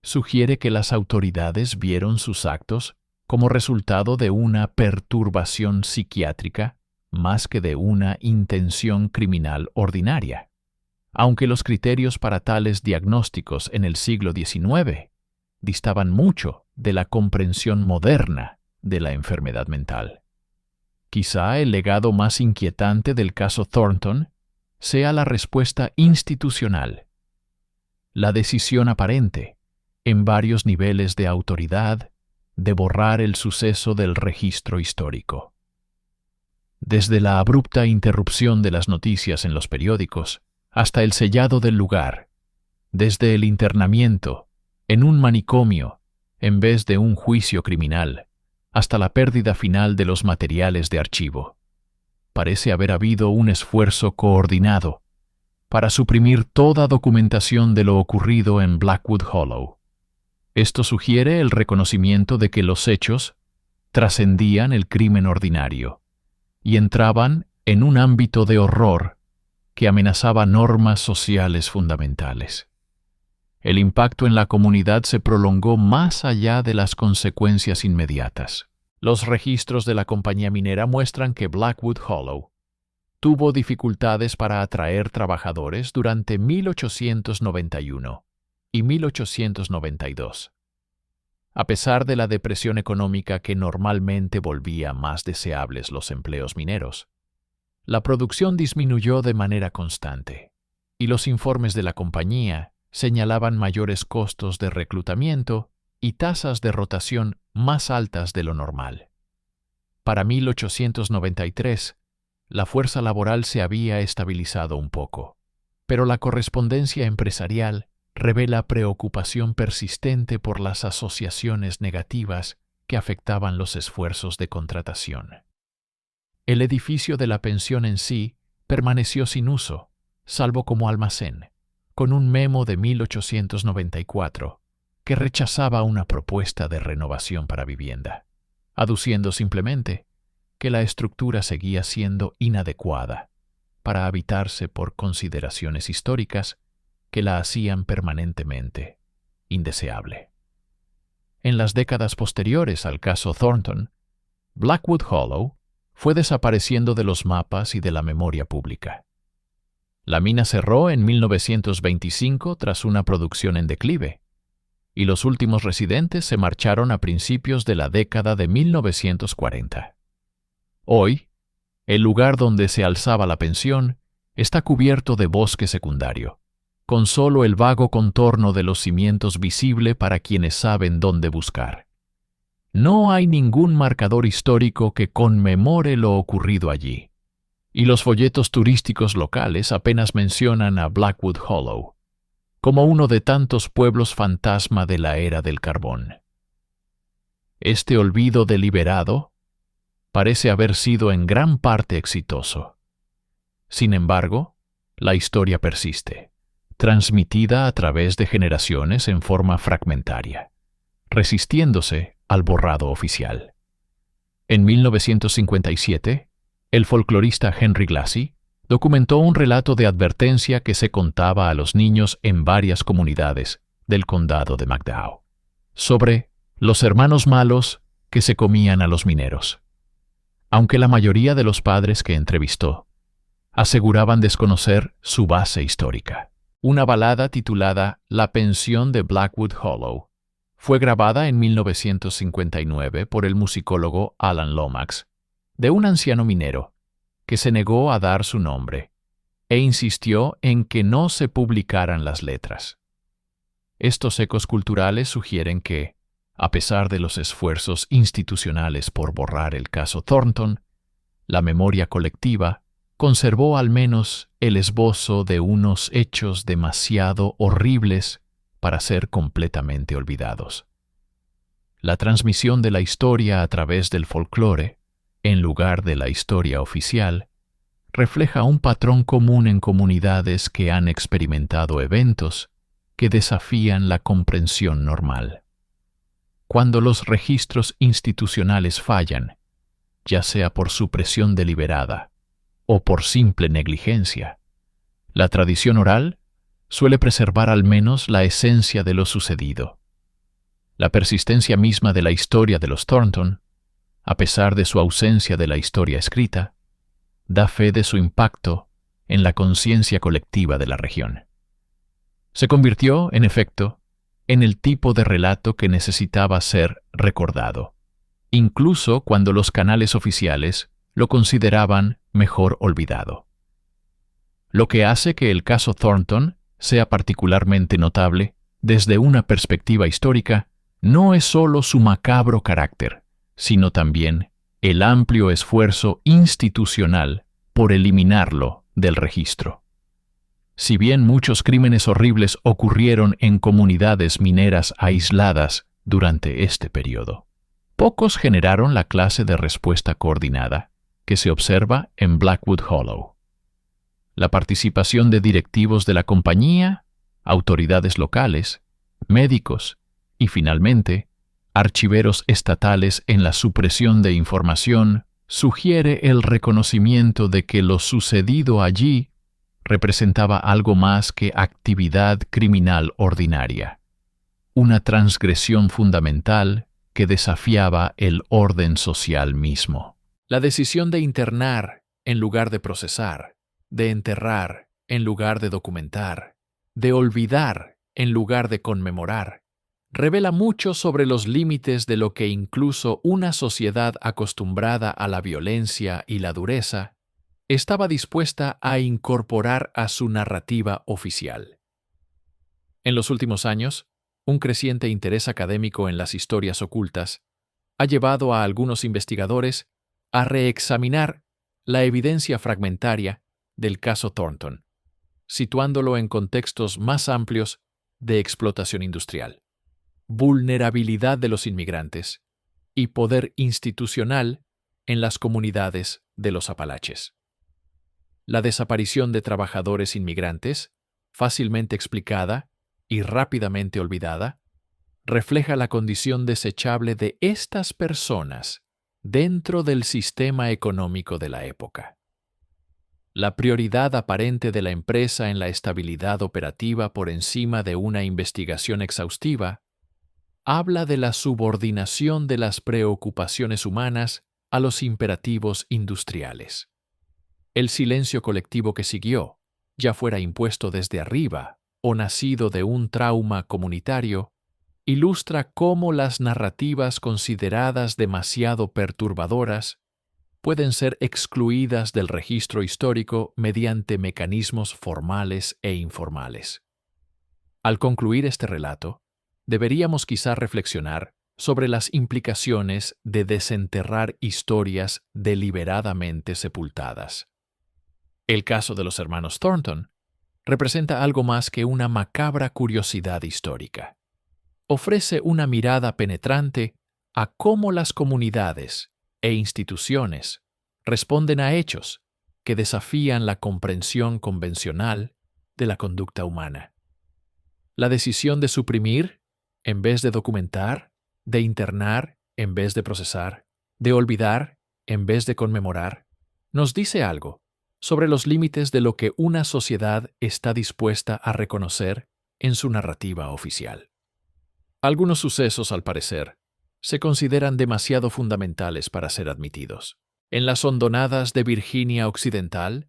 sugiere que las autoridades vieron sus actos como resultado de una perturbación psiquiátrica más que de una intención criminal ordinaria, aunque los criterios para tales diagnósticos en el siglo XIX distaban mucho de la comprensión moderna de la enfermedad mental. Quizá el legado más inquietante del caso Thornton sea la respuesta institucional, la decisión aparente, en varios niveles de autoridad, de borrar el suceso del registro histórico. Desde la abrupta interrupción de las noticias en los periódicos hasta el sellado del lugar, desde el internamiento en un manicomio en vez de un juicio criminal, hasta la pérdida final de los materiales de archivo, parece haber habido un esfuerzo coordinado para suprimir toda documentación de lo ocurrido en Blackwood Hollow. Esto sugiere el reconocimiento de que los hechos trascendían el crimen ordinario y entraban en un ámbito de horror que amenazaba normas sociales fundamentales. El impacto en la comunidad se prolongó más allá de las consecuencias inmediatas. Los registros de la compañía minera muestran que Blackwood Hollow tuvo dificultades para atraer trabajadores durante 1891 y 1892. A pesar de la depresión económica que normalmente volvía más deseables los empleos mineros, la producción disminuyó de manera constante, y los informes de la compañía señalaban mayores costos de reclutamiento y tasas de rotación más altas de lo normal. Para 1893, la fuerza laboral se había estabilizado un poco, pero la correspondencia empresarial revela preocupación persistente por las asociaciones negativas que afectaban los esfuerzos de contratación. El edificio de la pensión en sí permaneció sin uso, salvo como almacén, con un memo de 1894 que rechazaba una propuesta de renovación para vivienda, aduciendo simplemente que la estructura seguía siendo inadecuada para habitarse por consideraciones históricas que la hacían permanentemente indeseable. En las décadas posteriores al caso Thornton, Blackwood Hollow fue desapareciendo de los mapas y de la memoria pública. La mina cerró en 1925 tras una producción en declive, y los últimos residentes se marcharon a principios de la década de 1940. Hoy, el lugar donde se alzaba la pensión está cubierto de bosque secundario, con solo el vago contorno de los cimientos visible para quienes saben dónde buscar. No hay ningún marcador histórico que conmemore lo ocurrido allí, y los folletos turísticos locales apenas mencionan a Blackwood Hollow, como uno de tantos pueblos fantasma de la era del carbón. Este olvido deliberado parece haber sido en gran parte exitoso. Sin embargo, la historia persiste, transmitida a través de generaciones en forma fragmentaria, resistiéndose al borrado oficial. En 1957, el folclorista Henry Glassie documentó un relato de advertencia que se contaba a los niños en varias comunidades del condado de McDowell sobre los hermanos malos que se comían a los mineros. Aunque la mayoría de los padres que entrevistó aseguraban desconocer su base histórica. Una balada titulada La pensión de Blackwood Hollow fue grabada en 1959 por el musicólogo Alan Lomax, de un anciano minero que se negó a dar su nombre e insistió en que no se publicaran las letras. Estos ecos culturales sugieren que, a pesar de los esfuerzos institucionales por borrar el caso Thornton, la memoria colectiva conservó al menos el esbozo de unos hechos demasiado horribles para ser completamente olvidados. La transmisión de la historia a través del folclore, en lugar de la historia oficial, refleja un patrón común en comunidades que han experimentado eventos que desafían la comprensión normal. Cuando los registros institucionales fallan, ya sea por supresión deliberada o por simple negligencia, la tradición oral suele preservar al menos la esencia de lo sucedido. La persistencia misma de la historia de los Thornton, a pesar de su ausencia de la historia escrita, da fe de su impacto en la conciencia colectiva de la región. Se convirtió, en efecto, en el tipo de relato que necesitaba ser recordado, incluso cuando los canales oficiales lo consideraban mejor olvidado. Lo que hace que el caso Thornton sea particularmente notable desde una perspectiva histórica no es solo su macabro carácter, sino también el amplio esfuerzo institucional por eliminarlo del registro. Si bien muchos crímenes horribles ocurrieron en comunidades mineras aisladas durante este periodo, pocos generaron la clase de respuesta coordinada que se observa en Blackwood Hollow. La participación de directivos de la compañía, autoridades locales, médicos y, finalmente, archiveros estatales en la supresión de información sugiere el reconocimiento de que lo sucedido allí representaba algo más que actividad criminal ordinaria, una transgresión fundamental que desafiaba el orden social mismo. La decisión de internar en lugar de procesar, de enterrar en lugar de documentar, de olvidar en lugar de conmemorar, revela mucho sobre los límites de lo que incluso una sociedad acostumbrada a la violencia y la dureza estaba dispuesta a incorporar a su narrativa oficial. En los últimos años, un creciente interés académico en las historias ocultas ha llevado a algunos investigadores a reexaminar la evidencia fragmentaria del caso Thornton, situándolo en contextos más amplios de explotación industrial, vulnerabilidad de los inmigrantes y poder institucional en las comunidades de los Apalaches. La desaparición de trabajadores inmigrantes, fácilmente explicada y rápidamente olvidada, refleja la condición desechable de estas personas dentro del sistema económico de la época. La prioridad aparente de la empresa en la estabilidad operativa por encima de una investigación exhaustiva habla de la subordinación de las preocupaciones humanas a los imperativos industriales. El silencio colectivo que siguió, ya fuera impuesto desde arriba o nacido de un trauma comunitario, ilustra cómo las narrativas consideradas demasiado perturbadoras pueden ser excluidas del registro histórico mediante mecanismos formales e informales. Al concluir este relato, deberíamos quizá reflexionar sobre las implicaciones de desenterrar historias deliberadamente sepultadas. El caso de los hermanos Thornton representa algo más que una macabra curiosidad histórica. Ofrece una mirada penetrante a cómo las comunidades e instituciones responden a hechos que desafían la comprensión convencional de la conducta humana. La decisión de suprimir en vez de documentar, de internar en vez de procesar, de olvidar en vez de conmemorar, nos dice algo sobre los límites de lo que una sociedad está dispuesta a reconocer en su narrativa oficial. Algunos sucesos, al parecer, se consideran demasiado fundamentales para ser admitidos. En las hondonadas de Virginia Occidental,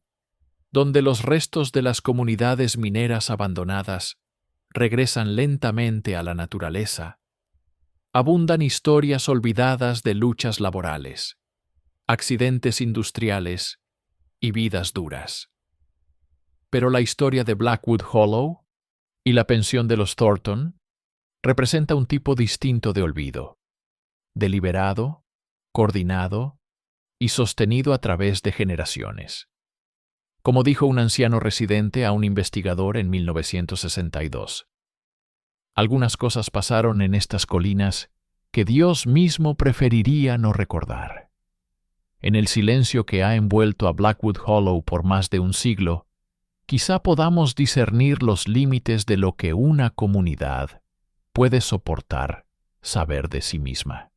donde los restos de las comunidades mineras abandonadas regresan lentamente a la naturaleza, abundan historias olvidadas de luchas laborales, accidentes industriales y vidas duras. Pero la historia de Blackwood Hollow y la pensión de los Thornton representa un tipo distinto de olvido, deliberado, coordinado y sostenido a través de generaciones. Como dijo un anciano residente a un investigador en 1962, algunas cosas pasaron en estas colinas que Dios mismo preferiría no recordar. En el silencio que ha envuelto a Blackwood Hollow por más de un siglo, quizá podamos discernir los límites de lo que una comunidad puede soportar saber de sí misma.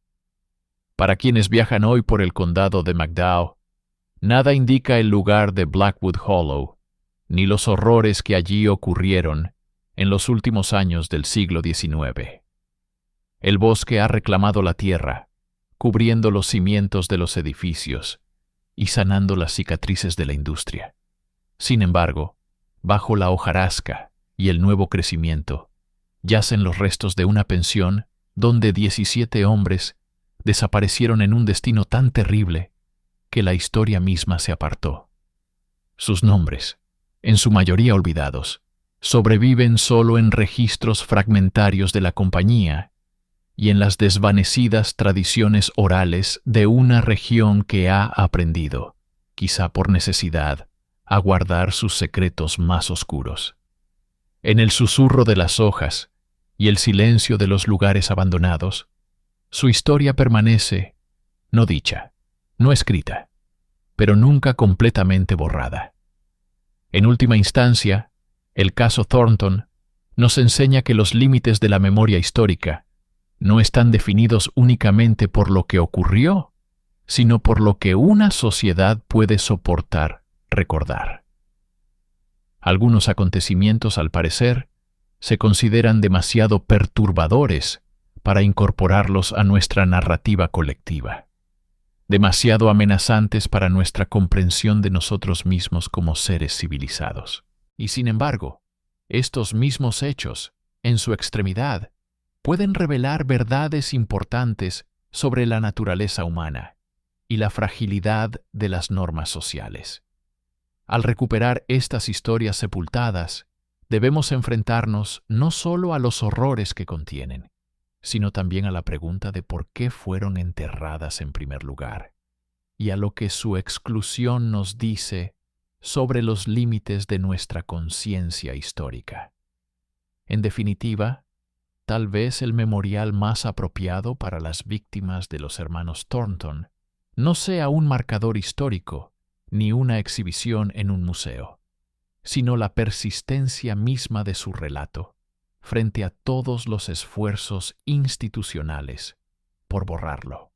Para quienes viajan hoy por el condado de McDowell, nada indica el lugar de Blackwood Hollow, ni los horrores que allí ocurrieron en los últimos años del siglo XIX. El bosque ha reclamado la tierra, cubriendo los cimientos de los edificios y sanando las cicatrices de la industria. Sin embargo, bajo la hojarasca y el nuevo crecimiento, yacen los restos de una pensión donde 17 hombres desaparecieron en un destino tan terrible que la historia misma se apartó. Sus nombres, en su mayoría olvidados, sobreviven solo en registros fragmentarios de la compañía y en las desvanecidas tradiciones orales de una región que ha aprendido, quizá por necesidad, a guardar sus secretos más oscuros. En el susurro de las hojas y el silencio de los lugares abandonados, su historia permanece, no dicha, no escrita, pero nunca completamente borrada. En última instancia, el caso Thornton nos enseña que los límites de la memoria histórica no están definidos únicamente por lo que ocurrió, sino por lo que una sociedad puede soportar recordar. Algunos acontecimientos, al parecer, se consideran demasiado perturbadores para incorporarlos a nuestra narrativa colectiva, demasiado amenazantes para nuestra comprensión de nosotros mismos como seres civilizados. Y sin embargo, estos mismos hechos, en su extremidad, pueden revelar verdades importantes sobre la naturaleza humana y la fragilidad de las normas sociales. Al recuperar estas historias sepultadas, debemos enfrentarnos no solo a los horrores que contienen, sino también a la pregunta de por qué fueron enterradas en primer lugar, y a lo que su exclusión nos dice sobre los límites de nuestra conciencia histórica. En definitiva, tal vez el memorial más apropiado para las víctimas de los hermanos Thornton no sea un marcador histórico ni una exhibición en un museo, sino la persistencia misma de su relato frente a todos los esfuerzos institucionales por borrarlo.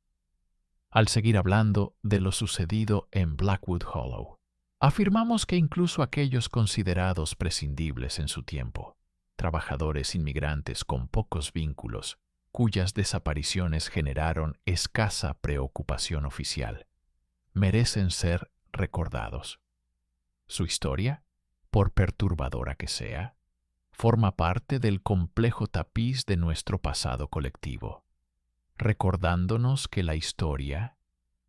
Al seguir hablando de lo sucedido en Blackwood Hollow, afirmamos que incluso aquellos considerados prescindibles en su tiempo, trabajadores inmigrantes con pocos vínculos, cuyas desapariciones generaron escasa preocupación oficial, merecen ser recordados. Su historia, por perturbadora que sea, forma parte del complejo tapiz de nuestro pasado colectivo, recordándonos que la historia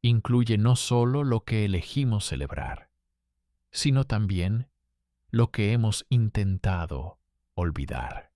incluye no solo lo que elegimos celebrar, sino también lo que hemos intentado olvidar.